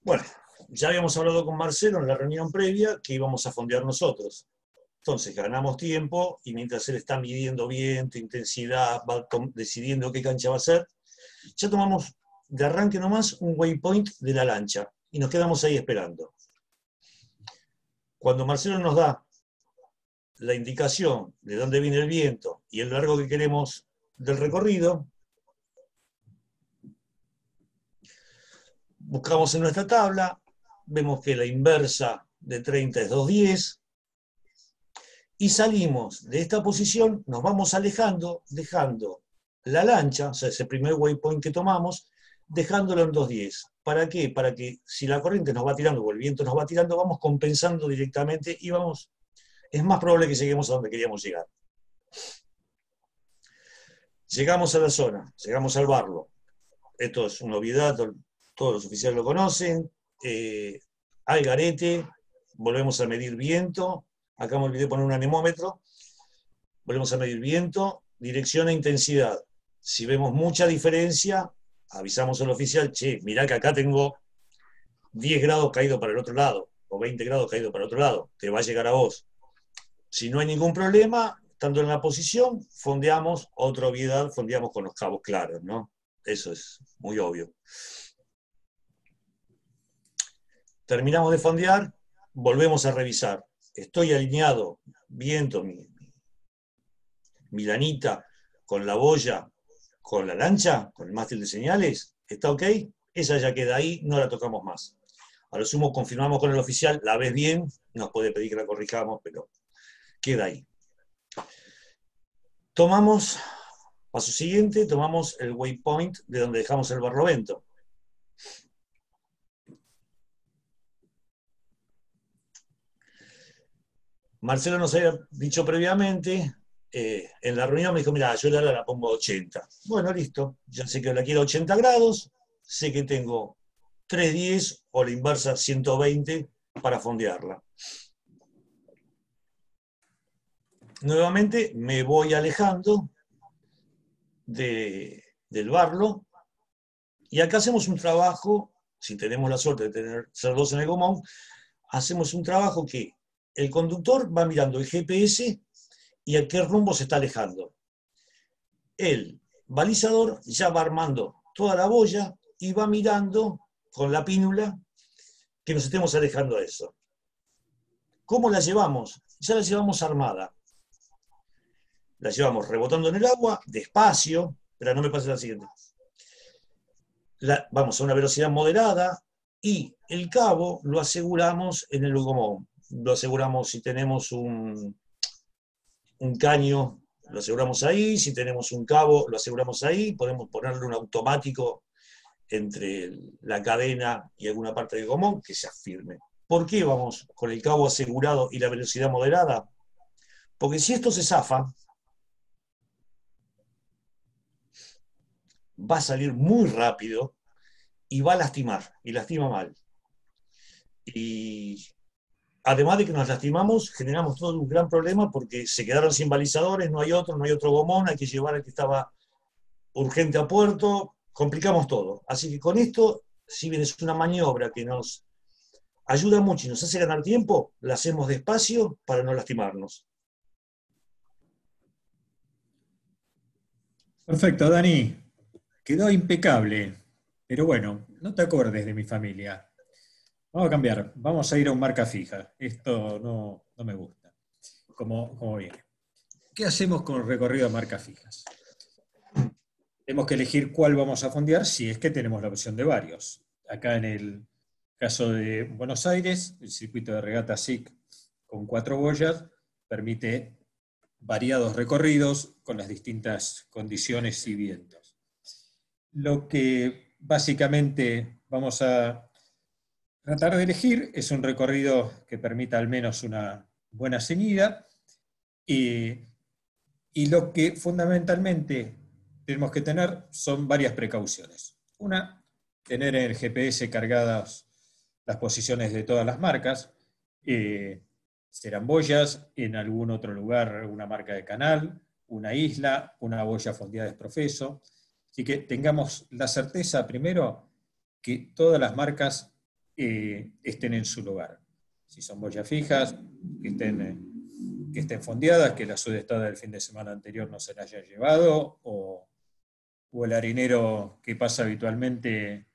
Bueno, ya habíamos hablado con Marcelo en la reunión previa que íbamos a fondear nosotros. Entonces ganamos tiempo y mientras él está midiendo viento, intensidad, va decidiendo qué cancha va a ser, ya tomamos de arranque nomás un waypoint de la lancha y nos quedamos ahí esperando. Cuando Marcelo nos da la indicación de dónde viene el viento y el largo que queremos del recorrido, buscamos en nuestra tabla, vemos que la inversa de 30 es 210, y salimos de esta posición, nos vamos alejando, dejando la lancha, o sea, ese primer waypoint que tomamos, dejándolo en 210. ¿Para qué? Para que si la corriente nos va tirando o el viento nos va tirando, vamos compensando directamente y vamos es más probable que lleguemos a donde queríamos llegar. Llegamos a la zona, llegamos al barlo. Esto es una obviedad, todos los oficiales lo conocen. Hay garete, volvemos a medir viento. Acá me olvidé de poner un anemómetro. Volvemos a medir viento, dirección e intensidad. Si vemos mucha diferencia, avisamos al oficial, che, mirá que acá tengo 10 grados caído para el otro lado, o 20 grados caído para el otro lado, te va a llegar a vos. Si no hay ningún problema, estando en la posición, fondeamos, otra obviedad, fondeamos con los cabos claros, ¿no? Eso es muy obvio. Terminamos de fondear, volvemos a revisar. Estoy alineado, viento, mi lanita, con la boya, con la lancha, con el mástil de señales, ¿está ok? Esa ya queda ahí, no la tocamos más. A lo sumo confirmamos con el oficial, la ves bien, nos puede pedir que la corrijamos, pero queda ahí. Tomamos, paso siguiente, tomamos el waypoint de donde dejamos el barlovento. Marcelo nos había dicho previamente, en la reunión me dijo, mira, yo la pongo a 80. Bueno, listo, ya sé que la quiero a 80 grados, sé que tengo 310 o la inversa 120 para fondearla. Nuevamente me voy alejando del barlo y acá hacemos un trabajo, si tenemos la suerte de ser dos en el gomón, hacemos un trabajo que el conductor va mirando el GPS y a qué rumbo se está alejando. El balizador ya va armando toda la boya y va mirando con la pínula que nos estemos alejando de eso. ¿Cómo la llevamos? Ya la llevamos armada. La llevamos rebotando en el agua, despacio, pero no me pase la siguiente. Vamos a una velocidad moderada y el cabo lo aseguramos en el gomón. Lo aseguramos si tenemos un caño, lo aseguramos ahí, si tenemos un cabo, lo aseguramos ahí, podemos ponerle un automático entre la cadena y alguna parte del gomón que sea firme. ¿Por qué vamos con el cabo asegurado y la velocidad moderada? Porque si esto se zafa, va a salir muy rápido y va a lastimar, y lastima mal. Y además de que nos lastimamos, generamos todo un gran problema porque se quedaron sin balizadores, no hay otro gomón, hay que llevar al que estaba urgente a puerto, complicamos todo. Así que con esto, si bien es una maniobra que nos ayuda mucho y nos hace ganar tiempo, la hacemos despacio para no lastimarnos. Perfecto, Dani. Quedó impecable. Pero bueno, no te acuerdes de mi familia. Vamos a cambiar. Vamos a ir a un marca fija. Esto no me gusta. Como viene. ¿Qué hacemos con el recorrido a marcas fijas? Tenemos que elegir cuál vamos a fondear si es que tenemos la opción de varios. Acá en el caso de Buenos Aires, el circuito de regata SIC con 4 boyas permite variados recorridos con las distintas condiciones y vientos. Lo que básicamente vamos a tratar de elegir es un recorrido que permita al menos una buena ceñida y lo que fundamentalmente tenemos que tener son varias precauciones. Una, tener en el GPS cargadas las posiciones de todas las marcas, serán boyas, en algún otro lugar una marca de canal, una isla, una boya fondeada de profeso. Así que tengamos la certeza primero que todas las marcas estén en su lugar. Si son boyas fijas, que estén fondeadas, que la sudestada del fin de semana anterior no se la haya llevado, o el harinero que pasa habitualmente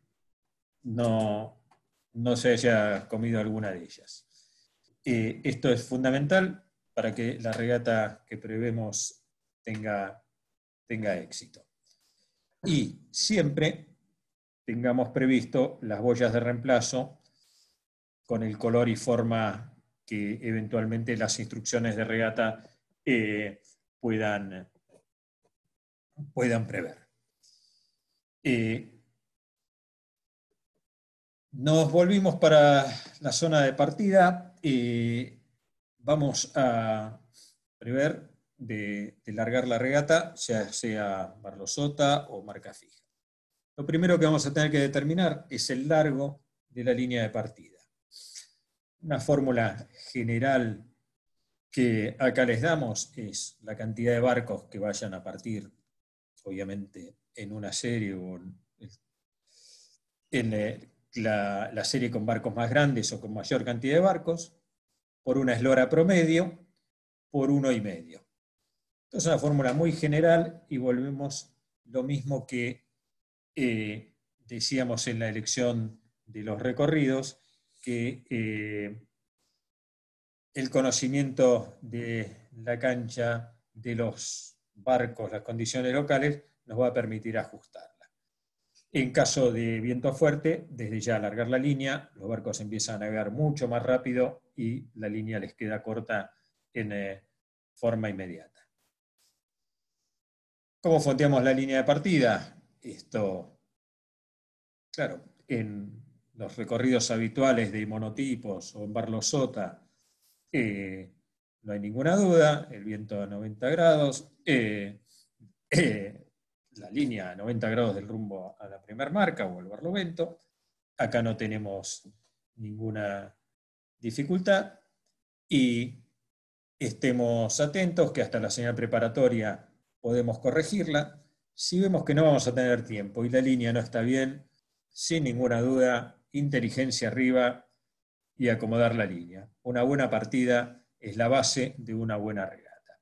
no se haya comido alguna de ellas. Esto es fundamental para que la regata que prevemos tenga éxito. Y siempre tengamos previsto las boyas de reemplazo con el color y forma que eventualmente las instrucciones de regata puedan prever. Nos volvimos para la zona de partida. vamos a prever de largar la regata, ya sea Barlosota o marca fija. Lo primero que vamos a tener que determinar es el largo de la línea de partida. Una fórmula general que acá les damos es la cantidad de barcos que vayan a partir, obviamente, en una serie o en la serie con barcos más grandes o con mayor cantidad de barcos, por una eslora promedio, por 1,5. Esto es una fórmula muy general y volvemos lo mismo que decíamos en la elección de los recorridos, que el conocimiento de la cancha, de los barcos, las condiciones locales, nos va a permitir ajustarla. En caso de viento fuerte, desde ya alargar la línea, los barcos empiezan a navegar mucho más rápido y la línea les queda corta en forma inmediata. ¿Cómo fondeamos la línea de partida? Esto, claro, en los recorridos habituales de monotipos o en Barlosota, no hay ninguna duda, el viento a 90 grados, la línea a 90 grados del rumbo a la primer marca o el barlovento. Acá no tenemos ninguna dificultad y estemos atentos que hasta la señal preparatoria podemos corregirla. Si vemos que no vamos a tener tiempo y la línea no está bien, sin ninguna duda, inteligencia arriba y acomodar la línea. Una buena partida es la base de una buena regata.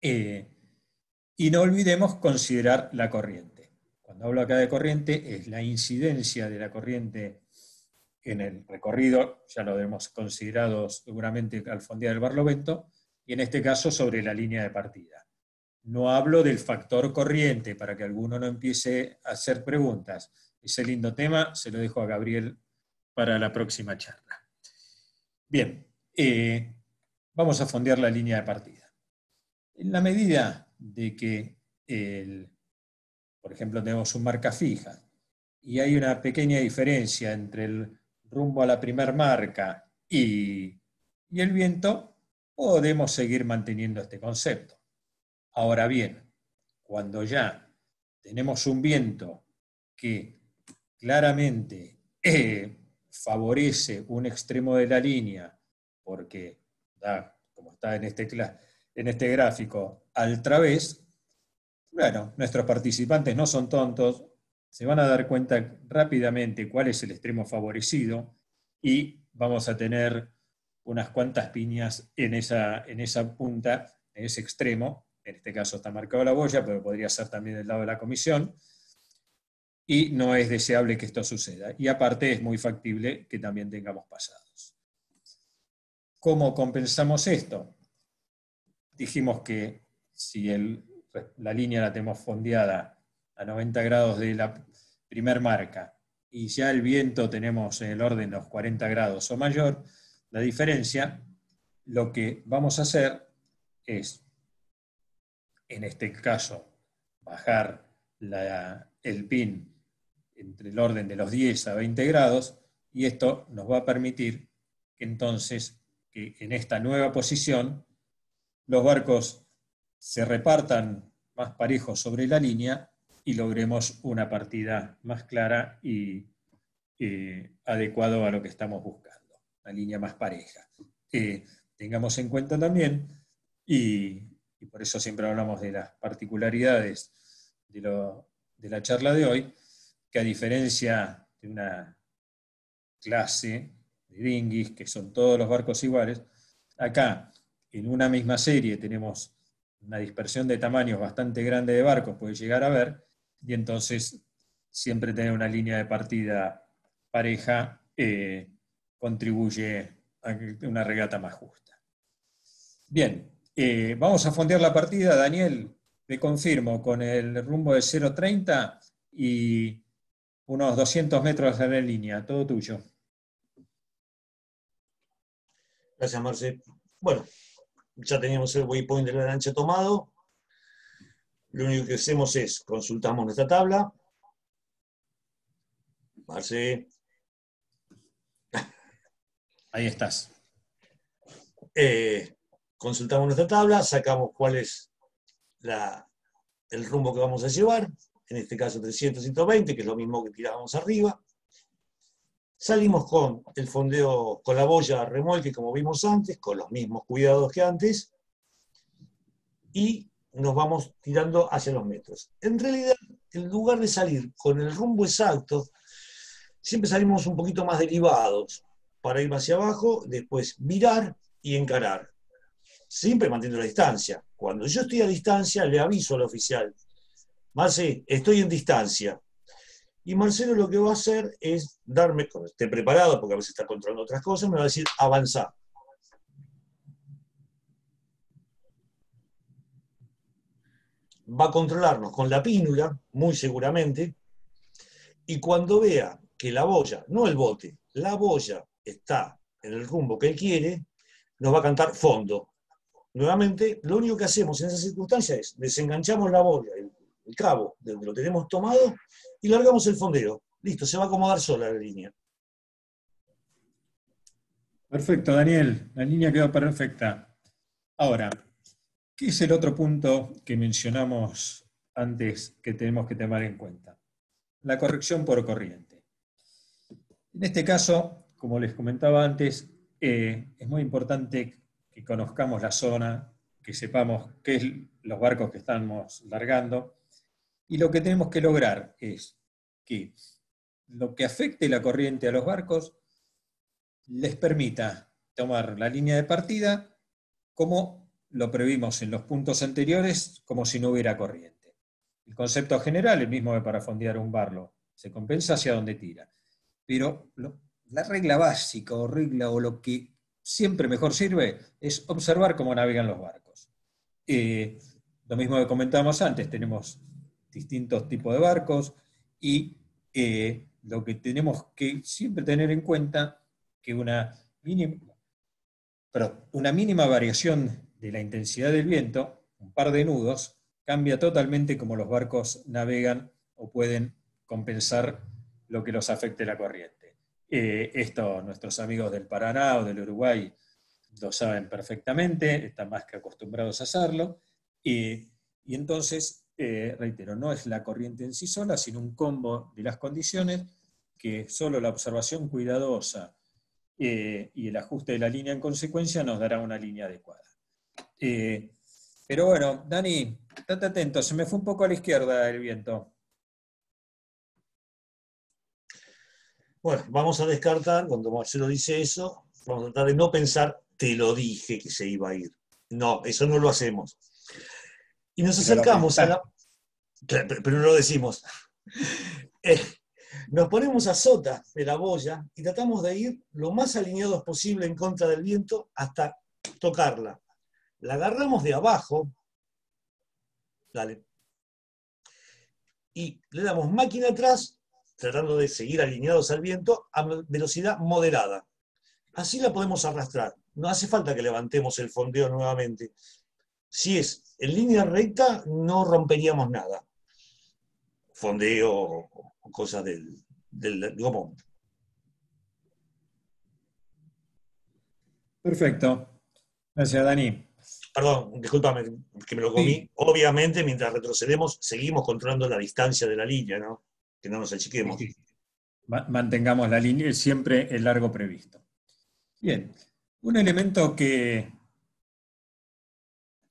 Y no olvidemos considerar la corriente. Cuando hablo acá de corriente, es la incidencia de la corriente en el recorrido, ya lo hemos considerado seguramente al fondear el barlovento, y en este caso sobre la línea de partida. No hablo del factor corriente, para que alguno no empiece a hacer preguntas. Ese lindo tema se lo dejo a Gabriel para la próxima charla. Bien, vamos a fondear la línea de partida. En la medida de que, por ejemplo, tenemos un marca fija y hay una pequeña diferencia entre el rumbo a la primer marca y el viento, podemos seguir manteniendo este concepto. Ahora bien, cuando ya tenemos un viento que claramente favorece un extremo de la línea, porque da, como está en este gráfico, al través, bueno, nuestros participantes no son tontos, se van a dar cuenta rápidamente cuál es el extremo favorecido y vamos a tener unas cuantas piñas en esa punta, en ese extremo. En este caso está marcado la boya, pero podría ser también del lado de la comisión. Y no es deseable que esto suceda. Y aparte es muy factible que también tengamos pasados. ¿Cómo compensamos esto? Dijimos que si la línea la tenemos fondeada a 90 grados de la primer marca y ya el viento tenemos en el orden de los 40 grados o mayor, la diferencia, lo que vamos a hacer es, en este caso, bajar el pin entre el orden de los 10 a 20 grados, y esto nos va a permitir que entonces, que en esta nueva posición, los barcos se repartan más parejos sobre la línea y logremos una partida más clara y adecuado a lo que estamos buscando, una línea más pareja. Tengamos en cuenta también, y por eso siempre hablamos de las particularidades de la charla de hoy, que a diferencia de una clase de dinghies, que son todos los barcos iguales, acá en una misma serie tenemos una dispersión de tamaños bastante grande de barcos, puede llegar a ver, y entonces siempre tener una línea de partida pareja contribuye a una regata más justa. Bien, vamos a fondear la partida, Daniel, te confirmo, con el rumbo de 0.30 y unos 200 metros en la línea, todo tuyo. Gracias, Marce. Bueno, ya teníamos el waypoint de la lancha tomado. Lo único que hacemos es consultamos nuestra tabla. Marce. Ahí estás. consultamos nuestra tabla, sacamos cuál es el rumbo que vamos a llevar, en este caso 300, 120, que es lo mismo que tirábamos arriba. Salimos con el fondeo, con la boya a remolque, como vimos antes, con los mismos cuidados que antes, y nos vamos tirando hacia los metros. En realidad, en lugar de salir con el rumbo exacto, siempre salimos un poquito más derivados, para ir hacia abajo, después virar y encarar. Siempre manteniendo la distancia. Cuando yo estoy a distancia, le aviso al oficial: Marce, estoy en distancia. Y Marcelo lo que va a hacer es darme, cuando esté preparado, porque a veces está controlando otras cosas, me va a decir: avanzá. Va a controlarnos con la pínula, muy seguramente, y cuando vea que la boya, no el bote, la boya está en el rumbo que él quiere, nos va a cantar fondo. Nuevamente, lo único que hacemos en esa circunstancia es desenganchamos la boya, el cabo, de donde lo tenemos tomado, y largamos el fondeo. Listo, se va a acomodar sola la línea. Perfecto, Daniel. La línea quedó perfecta. Ahora, ¿qué es el otro punto que mencionamos antes que tenemos que tomar en cuenta? La corrección por corriente. En este caso, como les comentaba antes, es muy importante que conozcamos la zona, que sepamos qué es los barcos que estamos largando, y lo que tenemos que lograr es que lo que afecte la corriente a los barcos les permita tomar la línea de partida como lo previmos en los puntos anteriores, como si no hubiera corriente. El concepto general, el mismo que para fondear un barlo, se compensa hacia donde tira. Pero la regla básica o regla o lo que siempre mejor sirve es observar cómo navegan los barcos. Lo mismo que comentábamos antes, tenemos distintos tipos de barcos y lo que tenemos que siempre tener en cuenta que una mínima variación de la intensidad del viento, un par de nudos, cambia totalmente cómo los barcos navegan o pueden compensar lo que los afecte la corriente. Esto nuestros amigos del Paraná o del Uruguay lo saben perfectamente, están más que acostumbrados a hacerlo, y entonces, reitero, no es la corriente en sí sola, sino un combo de las condiciones que solo la observación cuidadosa y el ajuste de la línea en consecuencia nos dará una línea adecuada. Pero bueno, Dani, estate atento, se me fue un poco a la izquierda el viento. Bueno, vamos a descartar, cuando Marcelo dice eso, vamos a tratar de no pensar, te lo dije que se iba a ir. No, eso no lo hacemos. Y nos acercamos a la... Pero no lo decimos. Nos ponemos a sota de la boya y tratamos de ir lo más alineados posible en contra del viento hasta tocarla. La agarramos de abajo, dale, y le damos máquina atrás, tratando de seguir alineados al viento a velocidad moderada. Así la podemos arrastrar. No hace falta que levantemos el fondeo nuevamente. Si es en línea recta, no romperíamos nada. Fondeo o cosas del gomón. Perfecto. Gracias, Dani. Perdón, discúlpame que me lo comí. Sí. Obviamente, mientras retrocedemos, seguimos controlando la distancia de la línea, ¿no? Que no nos achiquemos. Sí. Mantengamos la línea, siempre el largo previsto. Bien, un elemento que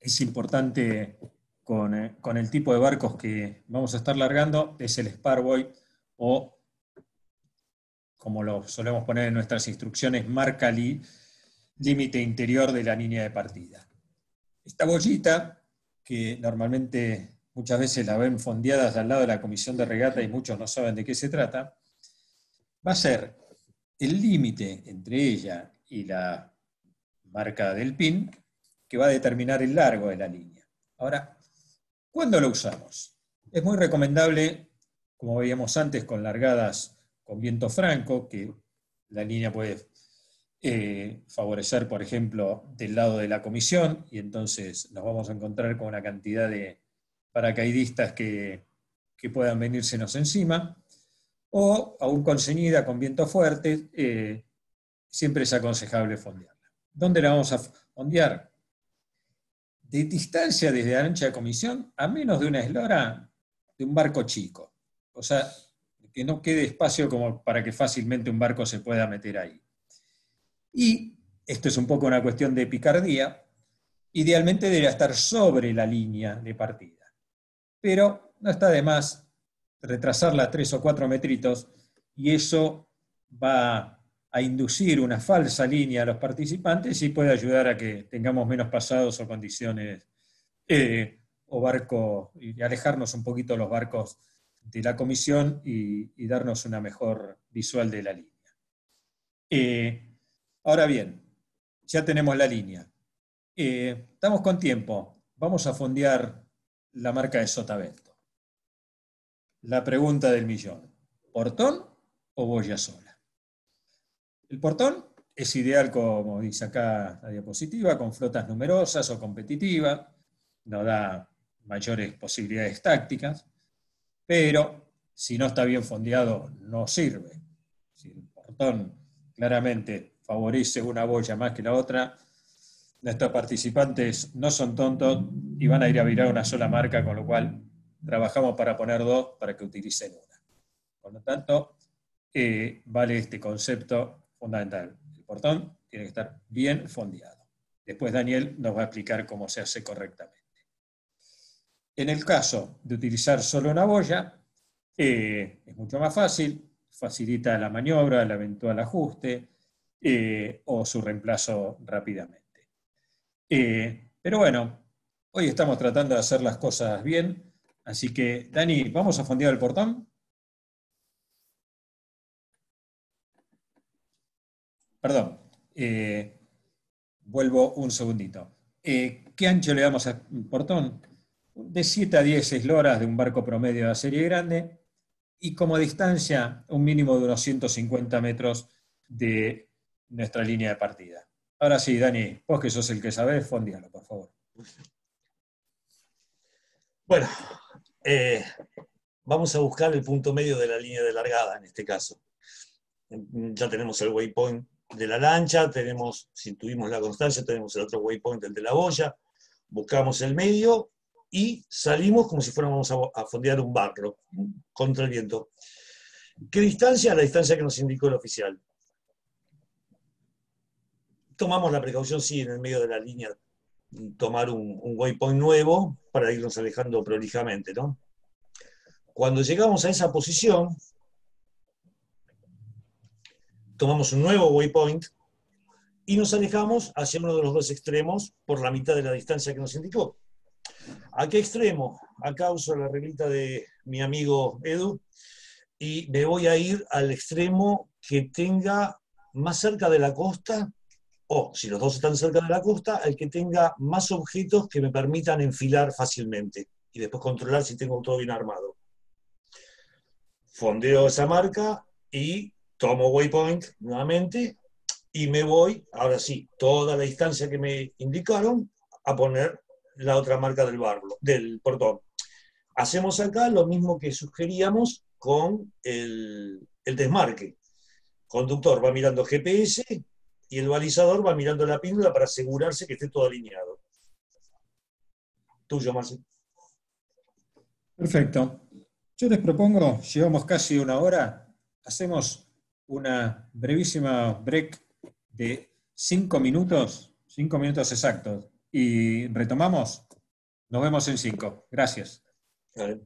es importante con el tipo de barcos que vamos a estar largando es el Sparboy, o como lo solemos poner en nuestras instrucciones, marca límite interior de la línea de partida. Esta bollita, que normalmente muchas veces la ven fondeadas al lado de la comisión de regata y muchos no saben de qué se trata, va a ser el límite entre ella y la marca del pin que va a determinar el largo de la línea. Ahora, ¿cuándo lo usamos? Es muy recomendable, como veíamos antes, con largadas con viento franco, que la línea puede favorecer, por ejemplo, del lado de la comisión, y entonces nos vamos a encontrar con una cantidad de paracaidistas que puedan venírsenos encima, o aún con ceñida, con viento fuerte, siempre es aconsejable fondearla. ¿Dónde la vamos a fondear? De distancia desde la lancha de comisión a menos de una eslora de un barco chico. O sea, que no quede espacio como para que fácilmente un barco se pueda meter ahí. Y esto es un poco una cuestión de picardía. Idealmente debería estar sobre la línea de partida. Pero no está de más retrasarla 3 o 4 metritos y eso va a inducir una falsa línea a los participantes y puede ayudar a que tengamos menos pasados o condiciones o barco, y alejarnos un poquito los barcos de la comisión y darnos una mejor visual de la línea. Ahora bien, ya tenemos la línea. Estamos con tiempo. Vamos a fondear la marca de Sotavento. La pregunta del millón. ¿Portón o boya sola? El portón es ideal, como dice acá la diapositiva, con flotas numerosas o competitivas. Nos da mayores posibilidades tácticas, pero si no está bien fondeado, no sirve. Si el portón claramente favorece una boya más que la otra, nuestros participantes no son tontos y van a ir a virar una sola marca, con lo cual trabajamos para poner dos para que utilicen una. Por lo tanto, vale este concepto fundamental. El portón tiene que estar bien fondeado. Después Daniel nos va a explicar cómo se hace correctamente. En el caso de utilizar solo una boya, es mucho más fácil, facilita la maniobra, el eventual ajuste o su reemplazo rápidamente. Pero bueno, hoy estamos tratando de hacer las cosas bien, así que Dani, ¿vamos a fondear el portón? Perdón, vuelvo un segundito. ¿Qué ancho le damos al portón? De 7 a 10 esloras de un barco promedio de serie grande y como distancia un mínimo de unos 150 metros de nuestra línea de partida. Ahora sí, Dani, vos que sos el que sabés, fondealo, por favor. Bueno, vamos a buscar el punto medio de la línea de largada en este caso. Ya tenemos el waypoint de la lancha, tenemos, si tuvimos la constancia, tenemos el otro waypoint, el de la boya, buscamos el medio y salimos como si fuéramos a fondear un barco contra el viento. ¿Qué distancia? La distancia que nos indicó el oficial. Tomamos la precaución, sí, en el medio de la línea, tomar un waypoint nuevo para irnos alejando prolijamente, ¿no? Cuando llegamos a esa posición, tomamos un nuevo waypoint y nos alejamos hacia uno de los dos extremos por la mitad de la distancia que nos indicó. ¿A qué extremo? Acá uso la reglita de mi amigo Edu y me voy a ir al extremo que tenga más cerca de la costa, o si los dos están cerca de la costa, el que tenga más objetos que me permitan enfilar fácilmente y después controlar si tengo todo bien armado. Fondeo esa marca y tomo waypoint nuevamente y me voy, ahora sí, toda la distancia que me indicaron, a poner la otra marca del portón. Hacemos acá lo mismo que sugeríamos con el desmarque. Conductor va mirando GPS y el balizador va mirando la píndola para asegurarse que esté todo alineado. Tuyo, Marcelo. Perfecto. Yo les propongo, llevamos casi una hora, hacemos una brevísima break de 5 minutos exactos, y retomamos. Nos vemos en 5. Gracias. Vale.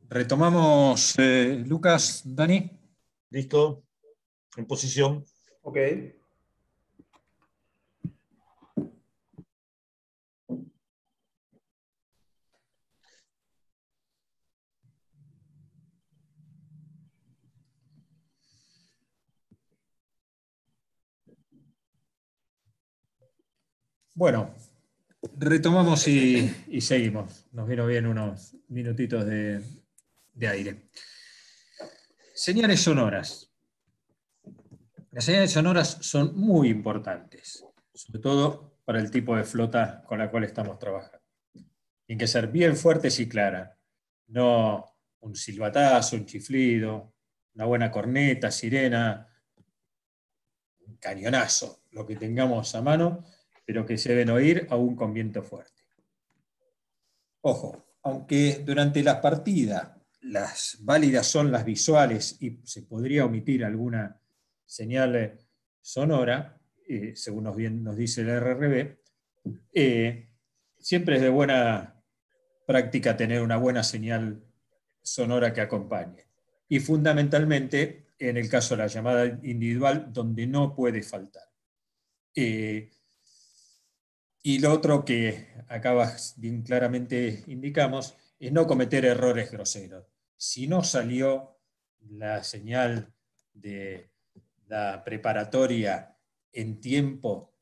Retomamos, Lucas, Dani. ¿Listo? En posición. Ok. Bueno, retomamos y seguimos. Nos vino bien unos minutitos de aire. Señales sonoras. Las señales sonoras son muy importantes, sobre todo para el tipo de flota con la cual estamos trabajando. Tienen que ser bien fuertes y claras, no un silbatazo, un chiflido, una buena corneta, sirena, un cañonazo, lo que tengamos a mano, pero que se deben oír aún con viento fuerte. Ojo, aunque durante la partida las válidas son las visuales y se podría omitir alguna señal sonora, según nos dice el RRB, siempre es de buena práctica tener una buena señal sonora que acompañe. Y fundamentalmente, en el caso de la llamada individual, donde no puede faltar. Y lo otro que acá bien claramente indicamos es no cometer errores groseros. Si no salió la señal de la preparatoria en tiempo,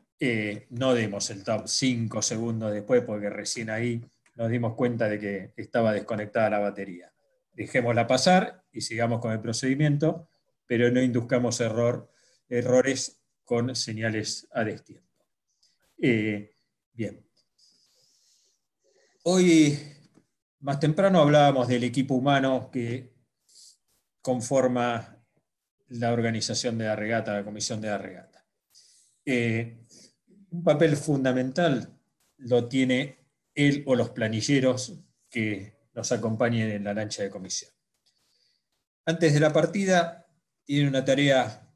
no demos el top 5 segundos después, porque recién ahí nos dimos cuenta de que estaba desconectada la batería. Dejémosla pasar y sigamos con el procedimiento, pero no induzcamos errores con señales a destiempo. Bien. Hoy, más temprano, hablábamos del equipo humano que conforma la organización de la regata, la comisión de la regata. Un papel fundamental lo tiene él o los planilleros que nos acompañen en la lancha de comisión. Antes de la partida, tiene una tarea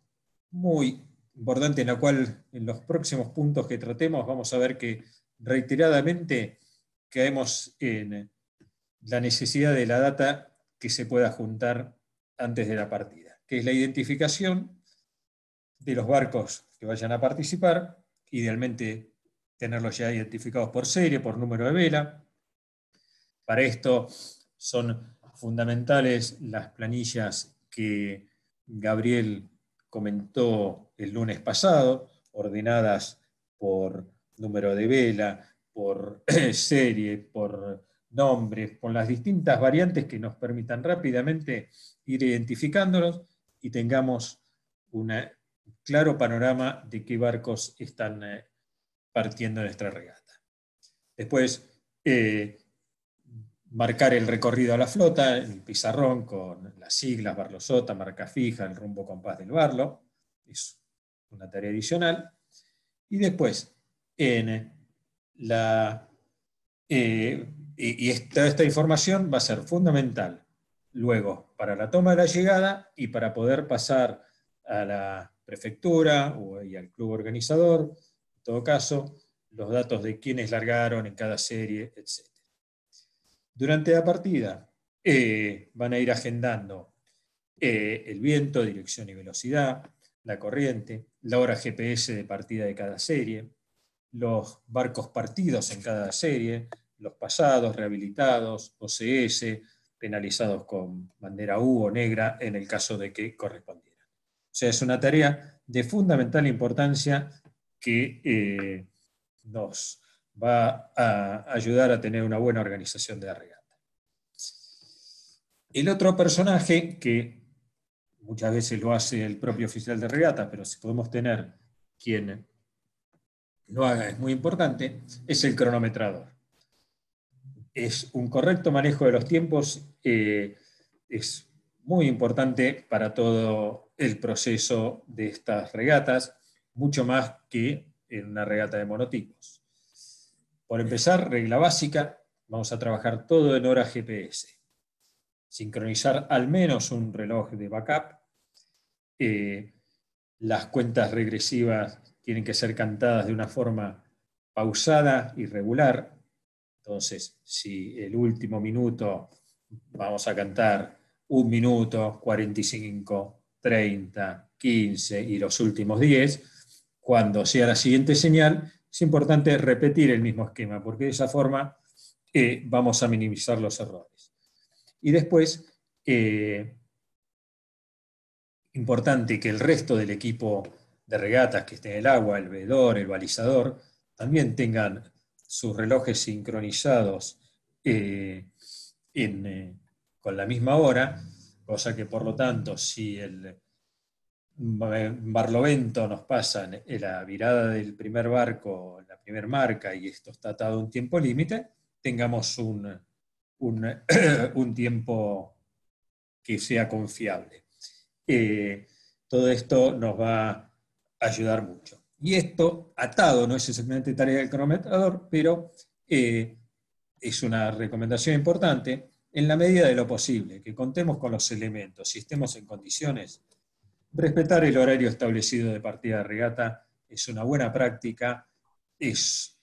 muy importante en la cual en los próximos puntos que tratemos vamos a ver que reiteradamente caemos en la necesidad de la data que se pueda juntar antes de la partida, que es la identificación de los barcos que vayan a participar, idealmente tenerlos ya identificados por serie, por número de vela. Para esto son fundamentales las planillas que Gabriel comentó el lunes pasado, ordenadas por número de vela, por serie, por nombre, con las distintas variantes que nos permitan rápidamente ir identificándolos y tengamos un claro panorama de qué barcos están partiendo en nuestra regata. Después, marcar el recorrido a la flota, el pizarrón con las siglas, Barlosota, marca fija, el rumbo compás del Barlo, es una tarea adicional. Y después, en la... esta información va a ser fundamental luego para la toma de la llegada y para poder pasar a la prefectura y al club organizador, en todo caso, los datos de quiénes largaron en cada serie, etc. Durante la partida van a ir agendando el viento, dirección y velocidad, la corriente, la hora GPS de partida de cada serie, los barcos partidos en cada serie, los pasados, rehabilitados, OCS, penalizados con bandera U o negra en el caso de que correspondieran. O sea, es una tarea de fundamental importancia que nos va a ayudar a tener una buena organización de la regata. El otro personaje, que muchas veces lo hace el propio oficial de regata, pero si podemos tener quien lo haga es muy importante, es el cronometrador. Es un correcto manejo de los tiempos, es muy importante para todo el proceso de estas regatas, mucho más que en una regata de monotipos. Por empezar, regla básica, vamos a trabajar todo en hora GPS. Sincronizar al menos un reloj de backup. Las cuentas regresivas tienen que ser cantadas de una forma pausada y regular. Entonces, si el último minuto vamos a cantar 1 minuto, 45, 30, 15 y los últimos 10, cuando sea la siguiente señal, es importante repetir el mismo esquema, porque de esa forma vamos a minimizar los errores. Y después, importante que el resto del equipo de regatas que esté en el agua, el veedor, el balizador, también tengan sus relojes sincronizados con la misma hora, cosa que por lo tanto si el barlovento nos pasa en la virada del primer barco, la primera marca, y esto está atado a un tiempo límite, tengamos un tiempo que sea confiable. Todo esto nos va a ayudar mucho. Y esto, atado, no es exactamente tarea del cronometrador, pero es una recomendación importante, en la medida de lo posible, que contemos con los elementos y estemos en condiciones. Respetar el horario establecido de partida de regata es una buena práctica, es,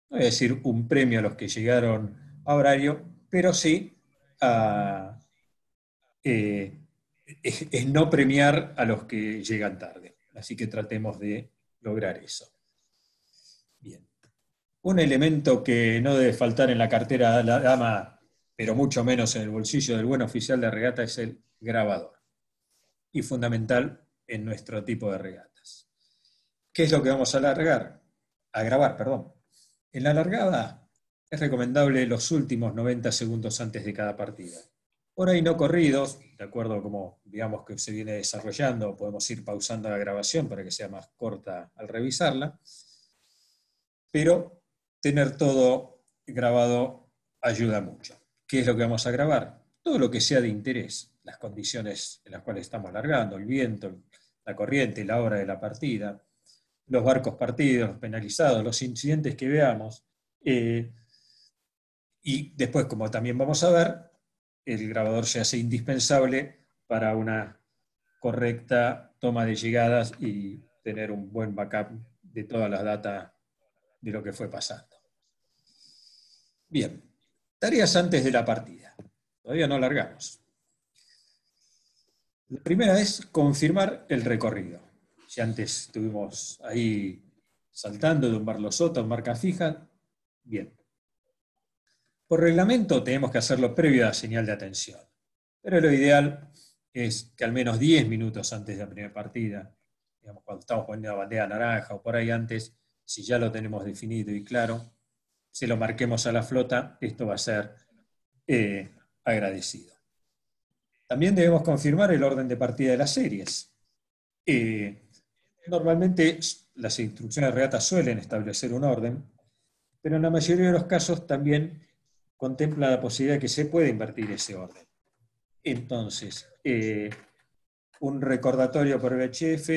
no voy a decir un premio a los que llegaron a horario, pero sí es no premiar a los que llegan tarde. Así que tratemos de lograr eso. Bien. Un elemento que no debe faltar en la cartera de la dama, pero mucho menos en el bolsillo del buen oficial de regata, es el grabador. Y fundamental en nuestro tipo de regatas. ¿Qué es lo que vamos a grabar, perdón. En la largada es recomendable los últimos 90 segundos antes de cada partida. Por ahí no corridos, de acuerdo a cómo digamos que se viene desarrollando, podemos ir pausando la grabación para que sea más corta al revisarla, pero tener todo grabado ayuda mucho. ¿Qué es lo que vamos a grabar? Todo lo que sea de interés, las condiciones en las cuales estamos largando, el viento, la corriente, la hora de la partida, los barcos partidos, los penalizados, los incidentes que veamos, y después, como también vamos a ver, el grabador se hace indispensable para una correcta toma de llegadas y tener un buen backup de todas las datas de lo que fue pasando. Bien, tareas antes de la partida. Todavía no largamos. La primera es confirmar el recorrido. Si antes estuvimos ahí saltando de un barlosota a un marca fija, bien. Por reglamento tenemos que hacerlo previo a la señal de atención, pero lo ideal es que al menos 10 minutos antes de la primera partida, digamos cuando estamos poniendo la bandera naranja o por ahí antes, si ya lo tenemos definido y claro, se lo marquemos a la flota, esto va a ser agradecido. También debemos confirmar el orden de partida de las series. Normalmente las instrucciones de regata suelen establecer un orden, pero en la mayoría de los casos también contempla la posibilidad de que se pueda invertir ese orden. Entonces, un recordatorio por VHF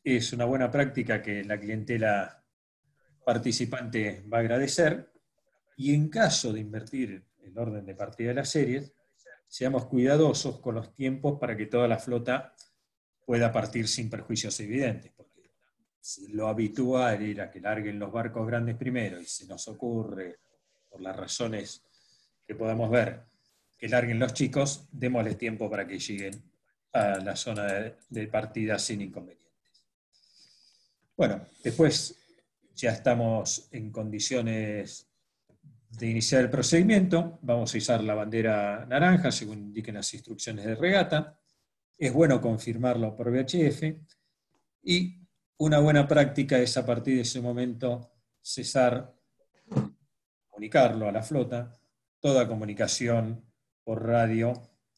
es una buena práctica que la clientela participante va a agradecer, y en caso de invertir el orden de partida de las series, seamos cuidadosos con los tiempos para que toda la flota pueda partir sin perjuicios evidentes, porque si lo habitual era que larguen los barcos grandes primero y se nos ocurre, por las razones que podamos ver, que larguen los chicos, démosles tiempo para que lleguen a la zona de partida sin inconvenientes. Bueno, después ya estamos en condiciones de iniciar el procedimiento. Vamos a izar la bandera naranja según indiquen las instrucciones de regata. Es bueno confirmarlo por VHF, y una buena práctica es a partir de ese momento cesar, comunicarlo a la flota, toda comunicación por radio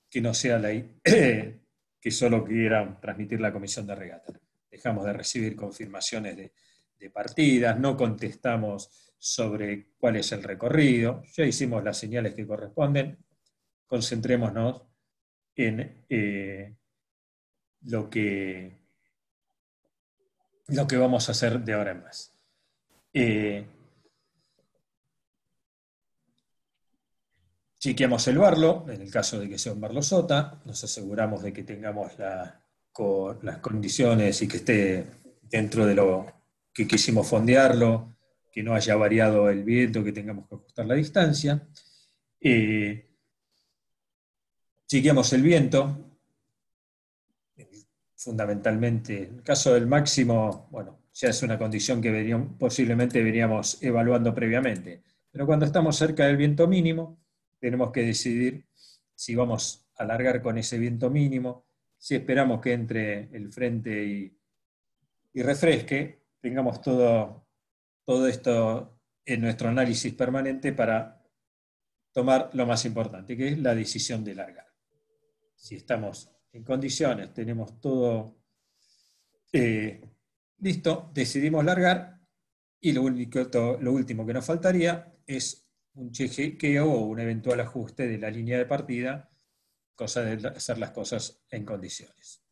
que no sea que solo quiera transmitir la comisión de regata. Dejamos de recibir confirmaciones de partidas, no contestamos sobre cuál es el recorrido, ya hicimos las señales que corresponden, concentrémonos en lo que vamos a hacer de ahora en más. Chequeamos el barlo, en el caso de que sea un barlo sota, nos aseguramos de que tengamos las condiciones y que esté dentro de lo que quisimos fondearlo, que no haya variado el viento, que tengamos que ajustar la distancia. Chequeamos el viento. Fundamentalmente, en el caso del máximo, bueno, ya es una condición que posiblemente veníamos evaluando previamente. Pero cuando estamos cerca del viento mínimo, tenemos que decidir si vamos a largar con ese viento mínimo, si esperamos que entre el frente y refresque, tengamos todo esto en nuestro análisis permanente para tomar lo más importante, que es la decisión de largar. Si estamos en condiciones, tenemos todo listo, decidimos largar, y lo último que nos faltaría es un chequeo o un eventual ajuste de la línea de partida, cosa de hacer las cosas en condiciones.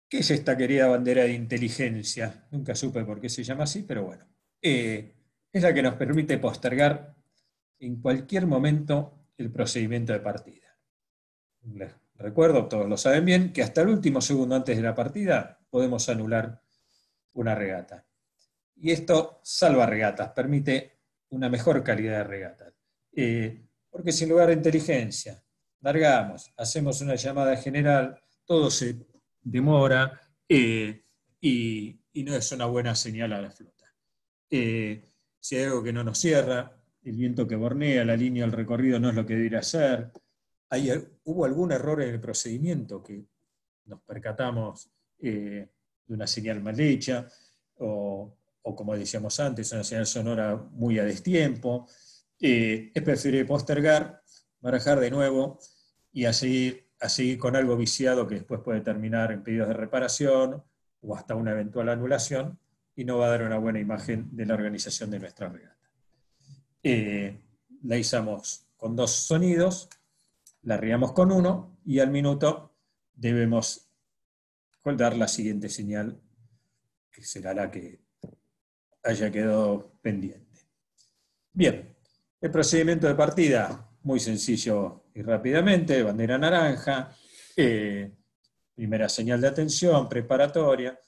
¿Qué es esta querida bandera de inteligencia? Nunca supe por qué se llama así, pero bueno. Es la que nos permite postergar en cualquier momento el procedimiento de partida. Les recuerdo, todos lo saben bien, que hasta el último segundo antes de la partida podemos anular una regata. Y esto salva regatas, permite una mejor calidad de regatas. Porque sin lugar a inteligencia, largamos, hacemos una llamada general, todo se demora y no es una buena señal a la flota. Si hay algo que no nos cierra, el viento que bornea, la línea del recorrido no es lo que debería ser, hubo algún error en el procedimiento que nos percatamos de una señal mal hecha, o como decíamos antes, una señal sonora muy a destiempo, es preferible postergar, barajar de nuevo y a seguir con algo viciado que después puede terminar en pedidos de reparación o hasta una eventual anulación, y no va a dar una buena imagen de la organización de nuestra regata. La izamos con 2 sonidos, la arriamos con 1, y al minuto debemos dar la siguiente señal, que será la que haya quedado pendiente. Bien, el procedimiento de partida, muy sencillo y rápidamente: bandera naranja, primera señal de atención, preparatoria,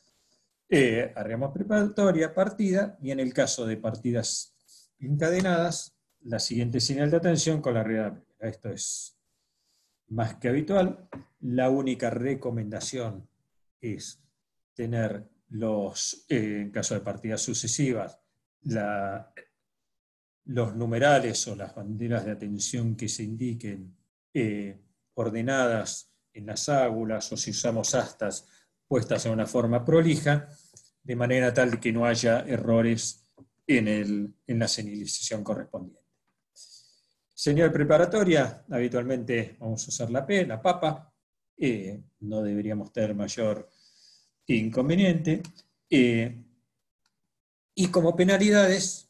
arriamos preparatoria, partida, y en el caso de partidas encadenadas, la siguiente señal de atención con la arriada primera. Esto es más que habitual. La única recomendación es tener en caso de partidas sucesivas, los numerales o las banderas de atención que se indiquen ordenadas en las águlas, o si usamos astas, puestas en una forma prolija, de manera tal que no haya errores en la señalización correspondiente. Señal preparatoria, habitualmente vamos a usar la P, la papa, no deberíamos tener mayor inconveniente. Y como penalidades,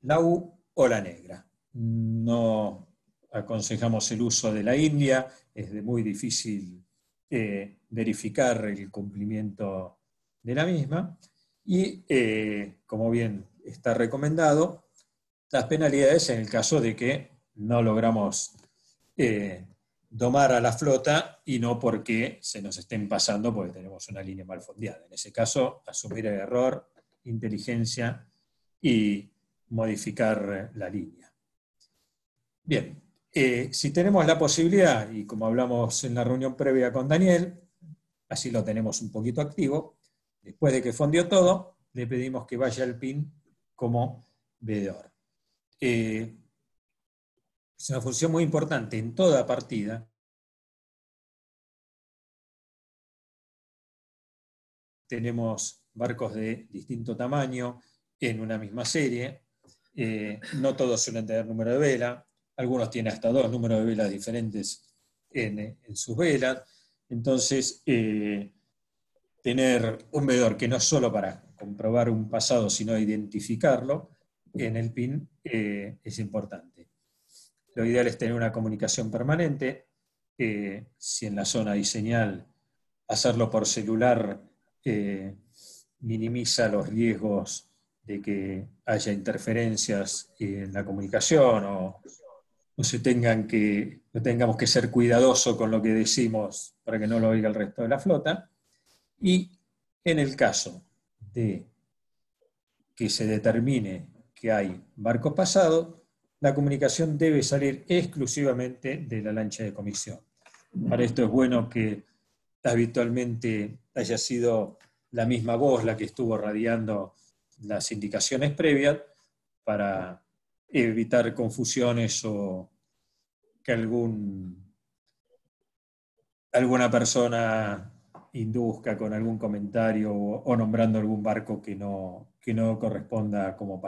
la U o la negra. No aconsejamos el uso de la india, es muy difícil verificar el cumplimiento de la misma, y como bien está recomendado, las penalidades en el caso de que no logramos domar a la flota, y no porque se nos estén pasando porque tenemos una línea mal fondeada. En ese caso, asumir el error, inteligencia y modificar la línea. Bien, si tenemos la posibilidad, y como hablamos en la reunión previa con Daniel, así lo tenemos un poquito activo, después de que fondeó todo, le pedimos que vaya al PIN como veedor. Es una función muy importante en toda partida. Tenemos barcos de distinto tamaño en una misma serie, no todos suelen tener número de vela, algunos tienen hasta 2 números de velas diferentes en sus velas. Entonces, tener un veedor que no es solo para comprobar un pasado, sino identificarlo en el PIN es importante. Lo ideal es tener una comunicación permanente. Si en la zona hay señal, hacerlo por celular minimiza los riesgos de que haya interferencias en la comunicación, o no tengamos que ser cuidadosos con lo que decimos para que no lo oiga el resto de la flota. Y en el caso de que se determine que hay barcos pasados, la comunicación debe salir exclusivamente de la lancha de comisión. Para esto es bueno que habitualmente haya sido la misma voz la que estuvo radiando las indicaciones previas para evitar confusiones o que alguna persona induzca con algún comentario o nombrando algún barco que no corresponda como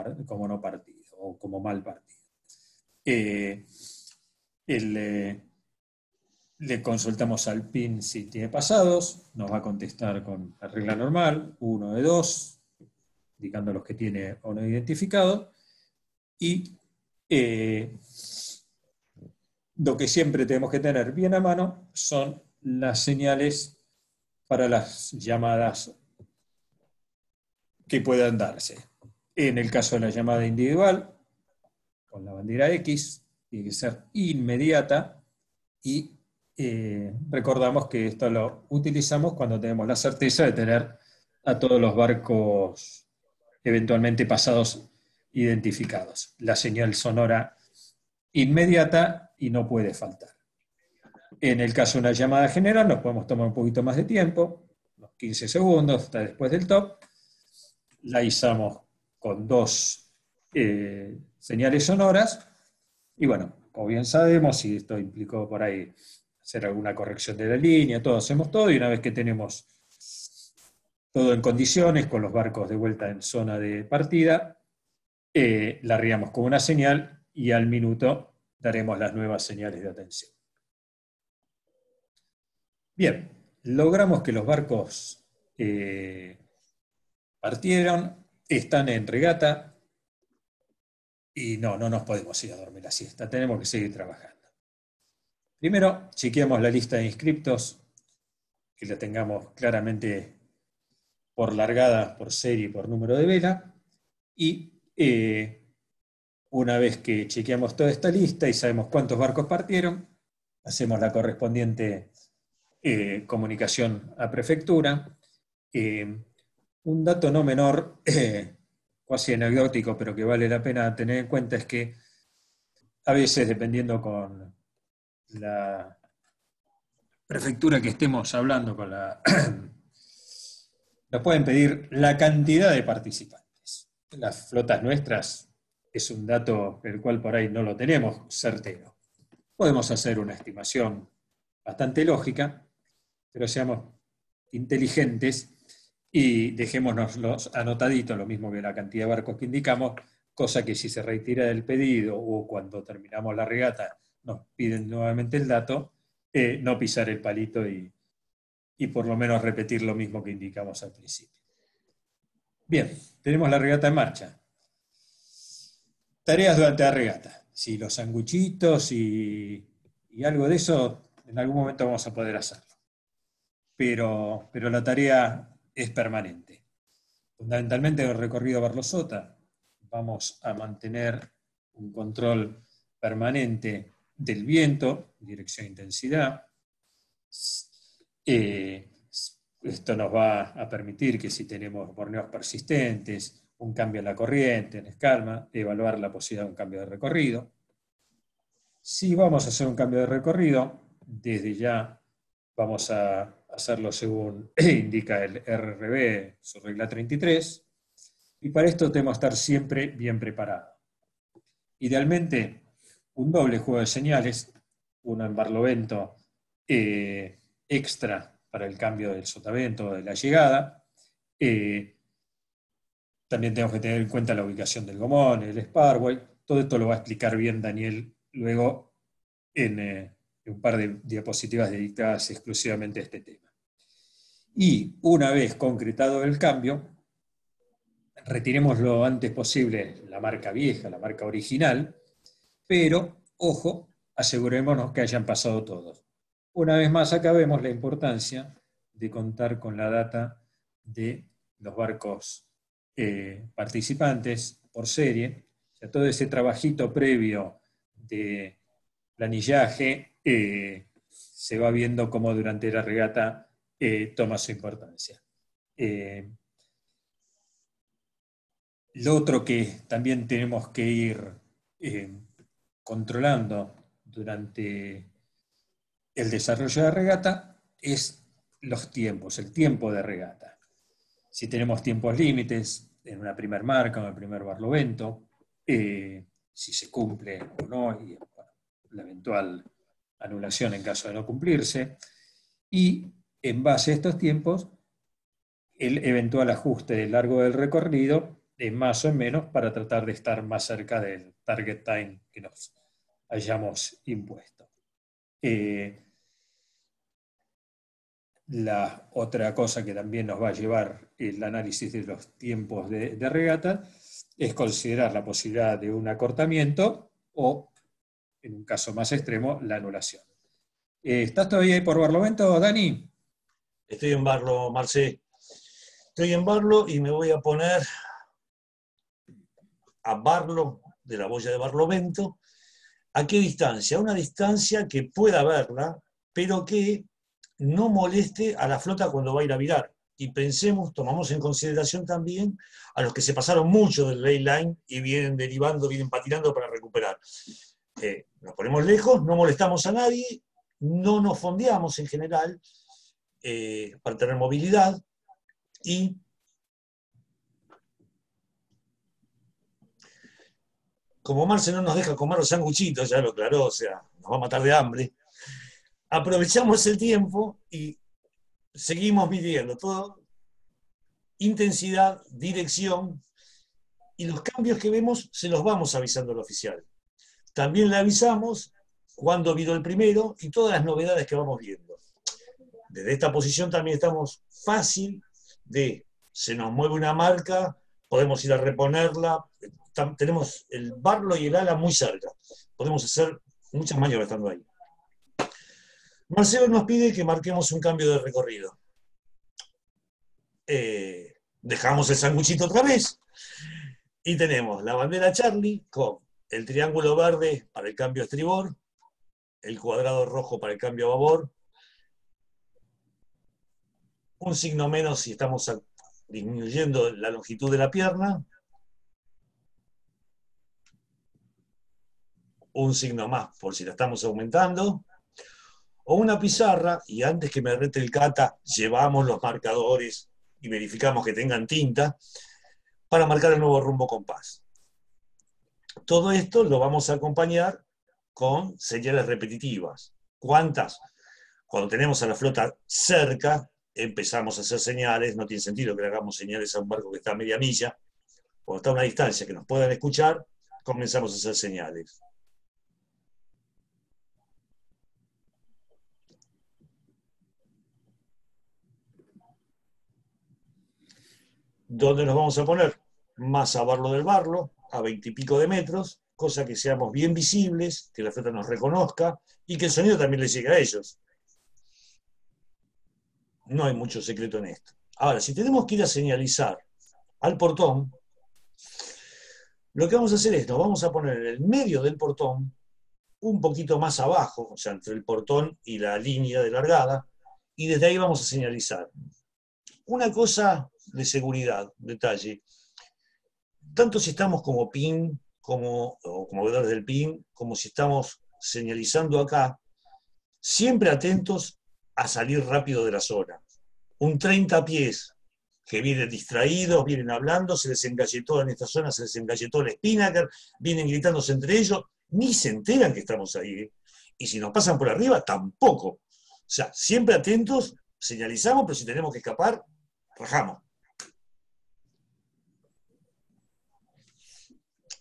no partido o como mal partido. Le consultamos al PIN si tiene pasados, nos va a contestar con la regla normal, 1 de 2, indicando los que tiene o no identificado, y lo que siempre tenemos que tener bien a mano son las señales para las llamadas que puedan darse. En el caso de la llamada individual, con la bandera X, tiene que ser inmediata y recordamos que esto lo utilizamos cuando tenemos la certeza de tener a todos los barcos eventualmente pasados identificados. La señal sonora inmediata y no puede faltar. En el caso de una llamada general nos podemos tomar un poquito más de tiempo, unos 15 segundos hasta después del top. La izamos con 2 señales sonoras y bueno, como bien sabemos, y esto implicó por ahí hacer alguna corrección de la línea, todo hacemos todo, y una vez que tenemos todo en condiciones, con los barcos de vuelta en zona de partida, la arriamos con una señal y al minuto daremos las nuevas señales de atención. Bien, logramos que los barcos partieron, están en regata, y no nos podemos ir a dormir la siesta, tenemos que seguir trabajando. Primero, chequeamos la lista de inscriptos, que la tengamos claramente por largada, por serie, por número de vela, y una vez que chequeamos toda esta lista y sabemos cuántos barcos partieron, hacemos la correspondiente comunicación a prefectura. Un dato no menor, casi anecdótico, pero que vale la pena tener en cuenta, es que a veces, dependiendo con la prefectura que estemos hablando, nos pueden pedir la cantidad de participantes. Las flotas nuestras es un dato el cual por ahí no lo tenemos certero. Podemos hacer una estimación bastante lógica, pero seamos inteligentes y dejémonos los anotaditos, lo mismo que la cantidad de barcos que indicamos, cosa que si se retira del pedido o cuando terminamos la regata nos piden nuevamente el dato, no pisar el palito y por lo menos repetir lo mismo que indicamos al principio. Bien, tenemos la regata en marcha. Tareas durante la regata. Si los sanguchitos y algo de eso, en algún momento vamos a poder hacerlo. Pero la tarea es permanente. Fundamentalmente en el recorrido Barlosota vamos a mantener un control permanente del viento, dirección e intensidad. Esto nos va a permitir que si tenemos borneos persistentes, un cambio en la corriente, en escalma, evaluar la posibilidad de un cambio de recorrido. Si vamos a hacer un cambio de recorrido, desde ya vamos a hacerlo según indica el RRB, su regla 33, y para esto tenemos que estar siempre bien preparados. Idealmente, un doble juego de señales, uno en barlovento extra para el cambio del sotavento o de la llegada. También tenemos que tener en cuenta la ubicación del gomón, el sparway. Todo esto lo va a explicar bien Daniel luego en un par de diapositivas dedicadas exclusivamente a este tema. Y una vez concretado el cambio, retiremos lo antes posible la marca vieja, la marca original, pero, ojo, asegurémonos que hayan pasado todos. Una vez más, acá vemos la importancia de contar con la data de los barcos participantes por serie. O sea, todo ese trabajito previo de planillaje se va viendo cómo durante la regata toma su importancia. Lo otro que también tenemos que ir controlando durante el desarrollo de regata es los tiempos, el tiempo de regata. Si tenemos tiempos límites en una primer marca o en el primer barlovento, si se cumple o no, y bueno, la eventual anulación en caso de no cumplirse, y en base a estos tiempos, el eventual ajuste del largo del recorrido, más o menos para tratar de estar más cerca del target time que nos hayamos impuesto. La otra cosa que también nos va a llevar el análisis de los tiempos de regata es considerar la posibilidad de un acortamiento o, en un caso más extremo, la anulación. ¿Estás todavía ahí por Barlovento, Dani? Estoy en Barlo, Marcé. Estoy en Barlo y me voy a poner a Barlo, de la boya de Barlovento. ¿A qué distancia? A una distancia que pueda verla, pero que no moleste a la flota cuando va a ir a virar. Y pensemos, tomamos en consideración también a los que se pasaron mucho del ley line y vienen derivando, vienen patinando para recuperar. Nos ponemos lejos, no molestamos a nadie, no nos fondeamos en general para tener movilidad y como Marce no nos deja comer los sanguchitos, ya lo aclaró, o sea, nos va a matar de hambre, aprovechamos el tiempo y seguimos midiendo todo, intensidad, dirección, y los cambios que vemos se los vamos avisando al oficial. También le avisamos cuándo viró el primero y todas las novedades que vamos viendo. Desde esta posición también estamos fácil de, se nos mueve una marca, podemos ir a reponerla, tenemos el barlo y el ala muy cerca, podemos hacer muchas maniobras estando ahí. Marcelo nos pide que marquemos un cambio de recorrido. Dejamos el sanguchito otra vez y tenemos la bandera Charlie con el triángulo verde para el cambio a estribor, el cuadrado rojo para el cambio a babor, un signo menos si estamos disminuyendo la longitud de la pierna, un signo más por si la estamos aumentando, o una pizarra, y antes que me rete el cata, llevamos los marcadores y verificamos que tengan tinta para marcar el nuevo rumbo compás. Todo esto lo vamos a acompañar con señales repetitivas. ¿Cuántas? Cuando tenemos a la flota cerca, empezamos a hacer señales, no tiene sentido que le hagamos señales a un barco que está a media milla, cuando está a una distancia que nos puedan escuchar, comenzamos a hacer señales. ¿Dónde nos vamos a poner? Más a Barlo del Barlo, a 20 y pico de metros, cosa que seamos bien visibles, que la flota nos reconozca y que el sonido también les llegue a ellos. No hay mucho secreto en esto. Ahora, si tenemos que ir a señalizar al portón, lo que vamos a hacer es, nos vamos a poner en el medio del portón, un poquito más abajo, o sea, entre el portón y la línea de largada, y desde ahí vamos a señalizar. Una cosa de seguridad, detalle, tanto si estamos como PIN, o como veedores del PIN, como si estamos señalizando acá, siempre atentos a salir rápido de la zona. Un 30 pies que vienen distraídos, vienen hablando, se les engalletó en esta zona, se les engalletó el Spinnaker, vienen gritándose entre ellos, ni se enteran que estamos ahí. Y si nos pasan por arriba, tampoco. O sea, siempre atentos, señalizamos, pero si tenemos que escapar, rajamos.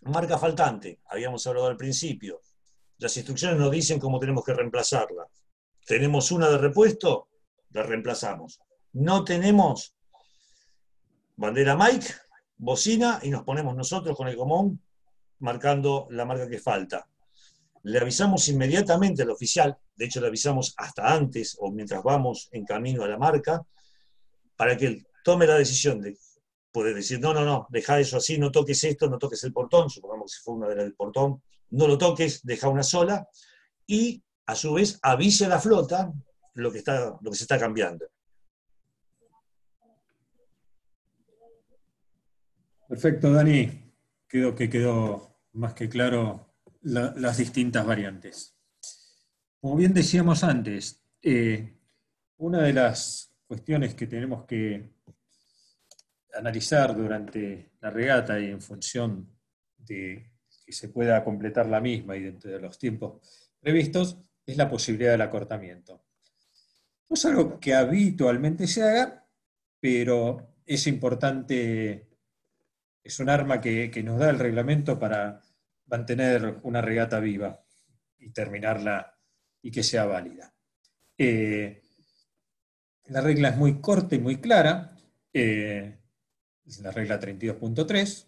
Marca faltante, habíamos hablado al principio. Las instrucciones nos dicen cómo tenemos que reemplazarla. Tenemos una de repuesto, la reemplazamos. No tenemos bandera Mike, bocina, y nos ponemos nosotros con el gomón marcando la marca que falta. Le avisamos inmediatamente al oficial, de hecho le avisamos hasta antes o mientras vamos en camino a la marca, para que él tome la decisión de poder decir, no, deja eso así, no toques esto, no toques el portón, supongamos que fue una de las del portón, no lo toques, deja una sola, y a su vez avise a la flota lo que se está cambiando. Perfecto, Dani. Quedó más que claro las distintas variantes. Como bien decíamos antes, una de las cuestiones que tenemos que analizar durante la regata y en función de que se pueda completar la misma y dentro de los tiempos previstos, es la posibilidad del acortamiento. No es algo que habitualmente se haga, pero es importante, es un arma que nos da el reglamento para mantener una regata viva y terminarla y que sea válida. La regla es muy corta y muy clara, es la regla 32.3.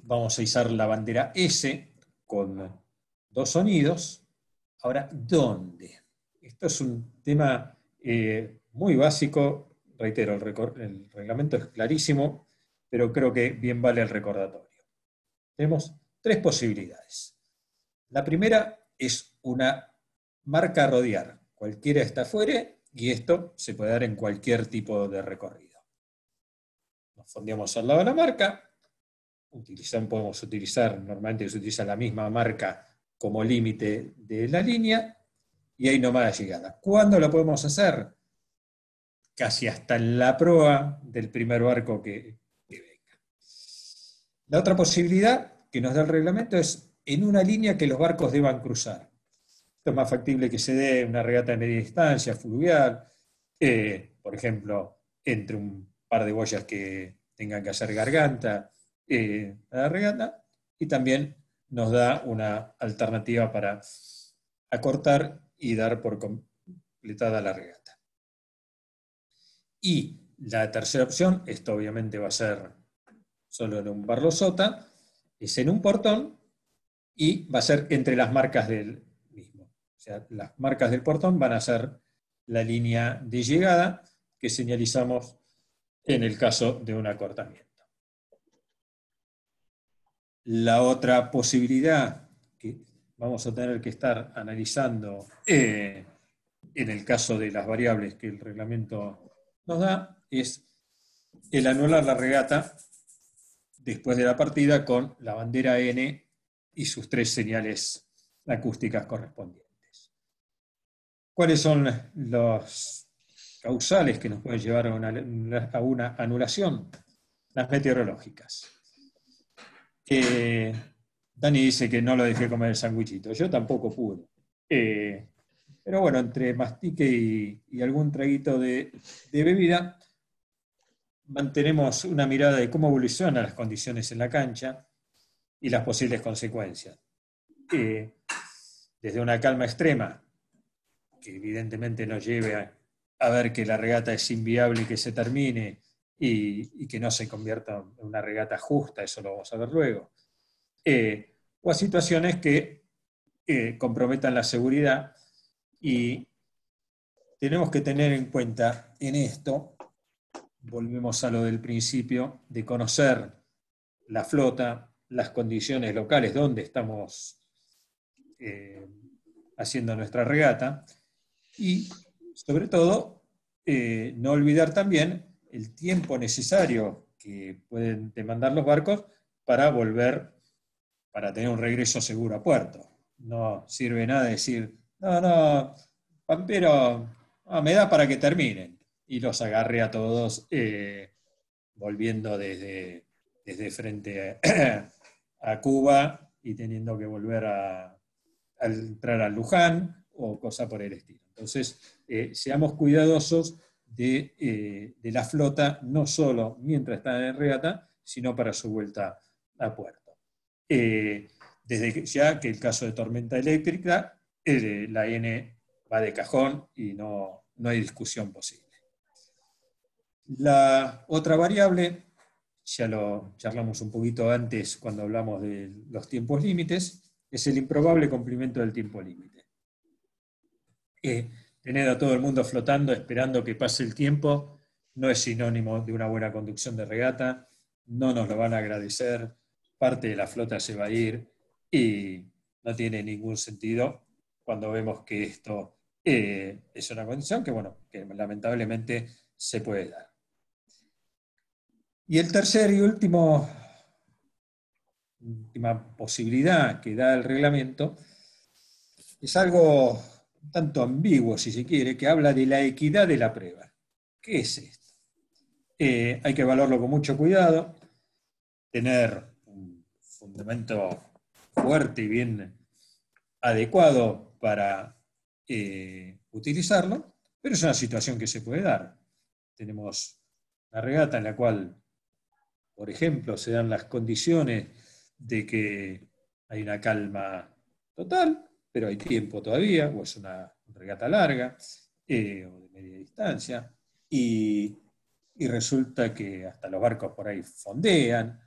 Vamos a izar la bandera S con 2 sonidos. Ahora, ¿dónde? Esto es un tema muy básico. Reitero, el reglamento es clarísimo, pero creo que bien vale el recordatorio. Tenemos 3 posibilidades. La primera es una marca a rodear. Cualquiera está fuera y esto se puede dar en cualquier tipo de recorrido. Nos fondeamos al lado de la marca. Podemos utilizar, normalmente se utiliza la misma marca como límite de la línea y ahí nomás la llegada. ¿Cuándo lo podemos hacer? Casi hasta en la proa del primer barco que venga. La otra posibilidad que nos da el reglamento es en una línea que los barcos deban cruzar. Esto es más factible que se dé en una regata de media distancia, fluvial, por ejemplo, entre un par de boyas que tengan que hacer garganta a la regata, y también nos da una alternativa para acortar y dar por completada la regata. Y la tercera opción, esto obviamente va a ser solo en un barlosota, es en un portón y va a ser entre las marcas del mismo. O sea, las marcas del portón van a ser la línea de llegada que señalizamos en el caso de un acortamiento. La otra posibilidad que vamos a tener que estar analizando en el caso de las variables que el reglamento nos da es el anular la regata después de la partida con la bandera N y sus 3 señales acústicas correspondientes. ¿Cuáles son los causales que nos pueden llevar a una anulación? Las meteorológicas. Dani dice que no lo dejé comer el sandwichito. Yo tampoco pude. Pero bueno, entre mastique y algún traguito de bebida, mantenemos una mirada de cómo evolucionan las condiciones en la cancha y las posibles consecuencias. Desde una calma extrema, que evidentemente nos lleve a ver que la regata es inviable y que se termine y que no se convierta en una regata justa, eso lo vamos a ver luego. O a situaciones que comprometan la seguridad, y tenemos que tener en cuenta en esto, volvemos a lo del principio, de conocer la flota, las condiciones locales donde estamos haciendo nuestra regata, y sobre todo no olvidar también el tiempo necesario que pueden demandar los barcos para volver, para tener un regreso seguro a puerto. No sirve nada decir, no, Pampero, me da para que terminen, y los agarre a todos volviendo desde frente a Cuba y teniendo que volver a entrar a Luján o cosa por el estilo. Entonces, seamos cuidadosos de la flota, no solo mientras están en regata, sino para su vuelta a puerto. Desde que, ya que el caso de tormenta eléctrica, la N va de cajón y no hay discusión posible. La otra variable, ya lo charlamos un poquito antes cuando hablamos de los tiempos límites, es el improbable cumplimiento del tiempo límite. Tener a todo el mundo flotando esperando que pase el tiempo no es sinónimo de una buena conducción de regata, no nos lo van a agradecer, parte de la flota se va a ir y no tiene ningún sentido cuando vemos que esto es una condición que, bueno, que lamentablemente se puede dar. Y el tercer y última posibilidad que da el reglamento es algo un tanto ambiguo, si se quiere, que habla de la equidad de la prueba. ¿Qué es esto? Hay que evaluarlo con mucho cuidado, tener un fundamento fuerte y bien adecuado para utilizarlo, pero es una situación que se puede dar. Tenemos una regata en la cual, por ejemplo, se dan las condiciones de que hay una calma total, pero hay tiempo todavía, o es una regata larga, o de media distancia, y resulta que hasta los barcos por ahí fondean,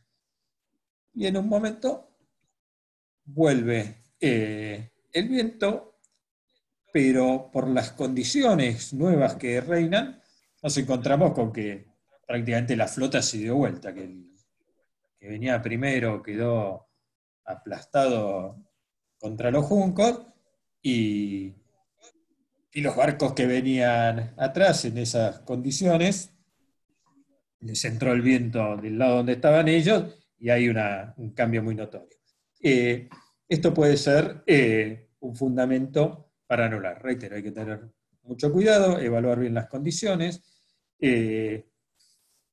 y en un momento vuelve el viento, pero por las condiciones nuevas que reinan, nos encontramos con que prácticamente la flota se dio vuelta, que el que venía primero quedó aplastado contra los juncos, y los barcos que venían atrás en esas condiciones, les entró el viento del lado donde estaban ellos, y hay un cambio muy notorio. Esto puede ser un fundamento para anular. Reitero, hay que tener mucho cuidado, evaluar bien las condiciones,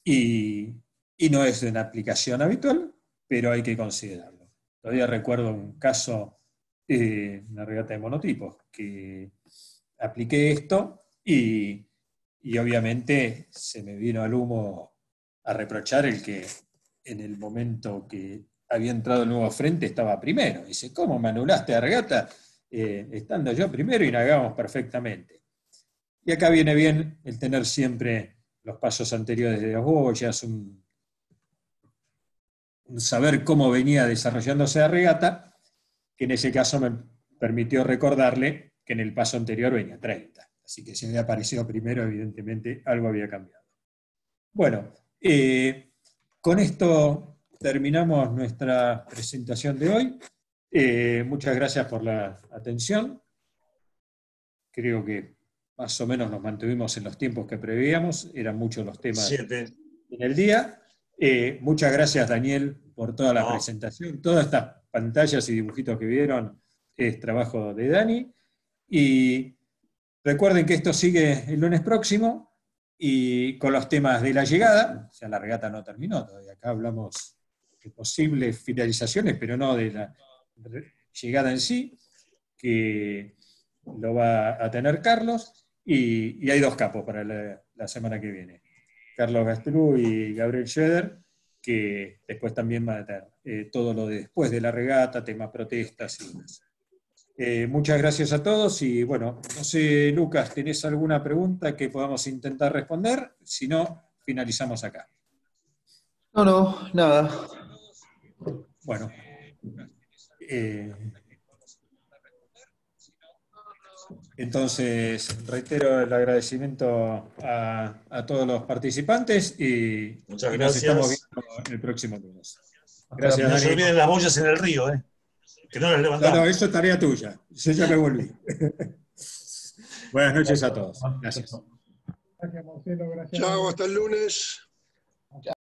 y no es una aplicación habitual, pero hay que considerarlo. Todavía recuerdo un caso, una regata de monotipos, que apliqué esto y obviamente se me vino al humo a reprochar el que en el momento que había entrado el nuevo frente estaba primero. Dice, ¿cómo me anulaste la regata estando yo primero y navegábamos perfectamente? Y acá viene bien el tener siempre los pasos anteriores de las boyas, un saber cómo venía desarrollándose la regata, que en ese caso me permitió recordarle que en el paso anterior venía 30. Así que si había aparecido primero, evidentemente algo había cambiado. Bueno, con esto terminamos nuestra presentación de hoy. Muchas gracias por la atención. Creo que más o menos nos mantuvimos en los tiempos que preveíamos. Eran muchos los temas 7. en el día. Muchas gracias, Daniel, por toda la presentación. Todas estas pantallas y dibujitos que vieron es trabajo de Dani. Y recuerden que esto sigue el lunes próximo y con los temas de la llegada. O sea, la regata no terminó todavía. Acá hablamos de posibles finalizaciones, pero no de la llegada en sí, que lo va a tener Carlos. Y hay 2 capos para la semana que viene. Carlos Gastrú y Gabriel Schroeder, que después también van a tener todo lo de después de la regata, tema protestas y demás. Muchas gracias a todos y bueno, no sé, Lucas, ¿tenés alguna pregunta que podamos intentar responder? Si no, finalizamos acá. No, nada. Bueno. Entonces, reitero el agradecimiento a todos los participantes y muchas gracias. Nos estamos viendo el próximo lunes. Gracias, no Dani. se olviden las boyas en el río, que no las levantamos. No, eso es tarea tuya. Yo ya me volví. Buenas noches a todos. Gracias. Gracias, Marcelo. Gracias. Chao, hasta el lunes.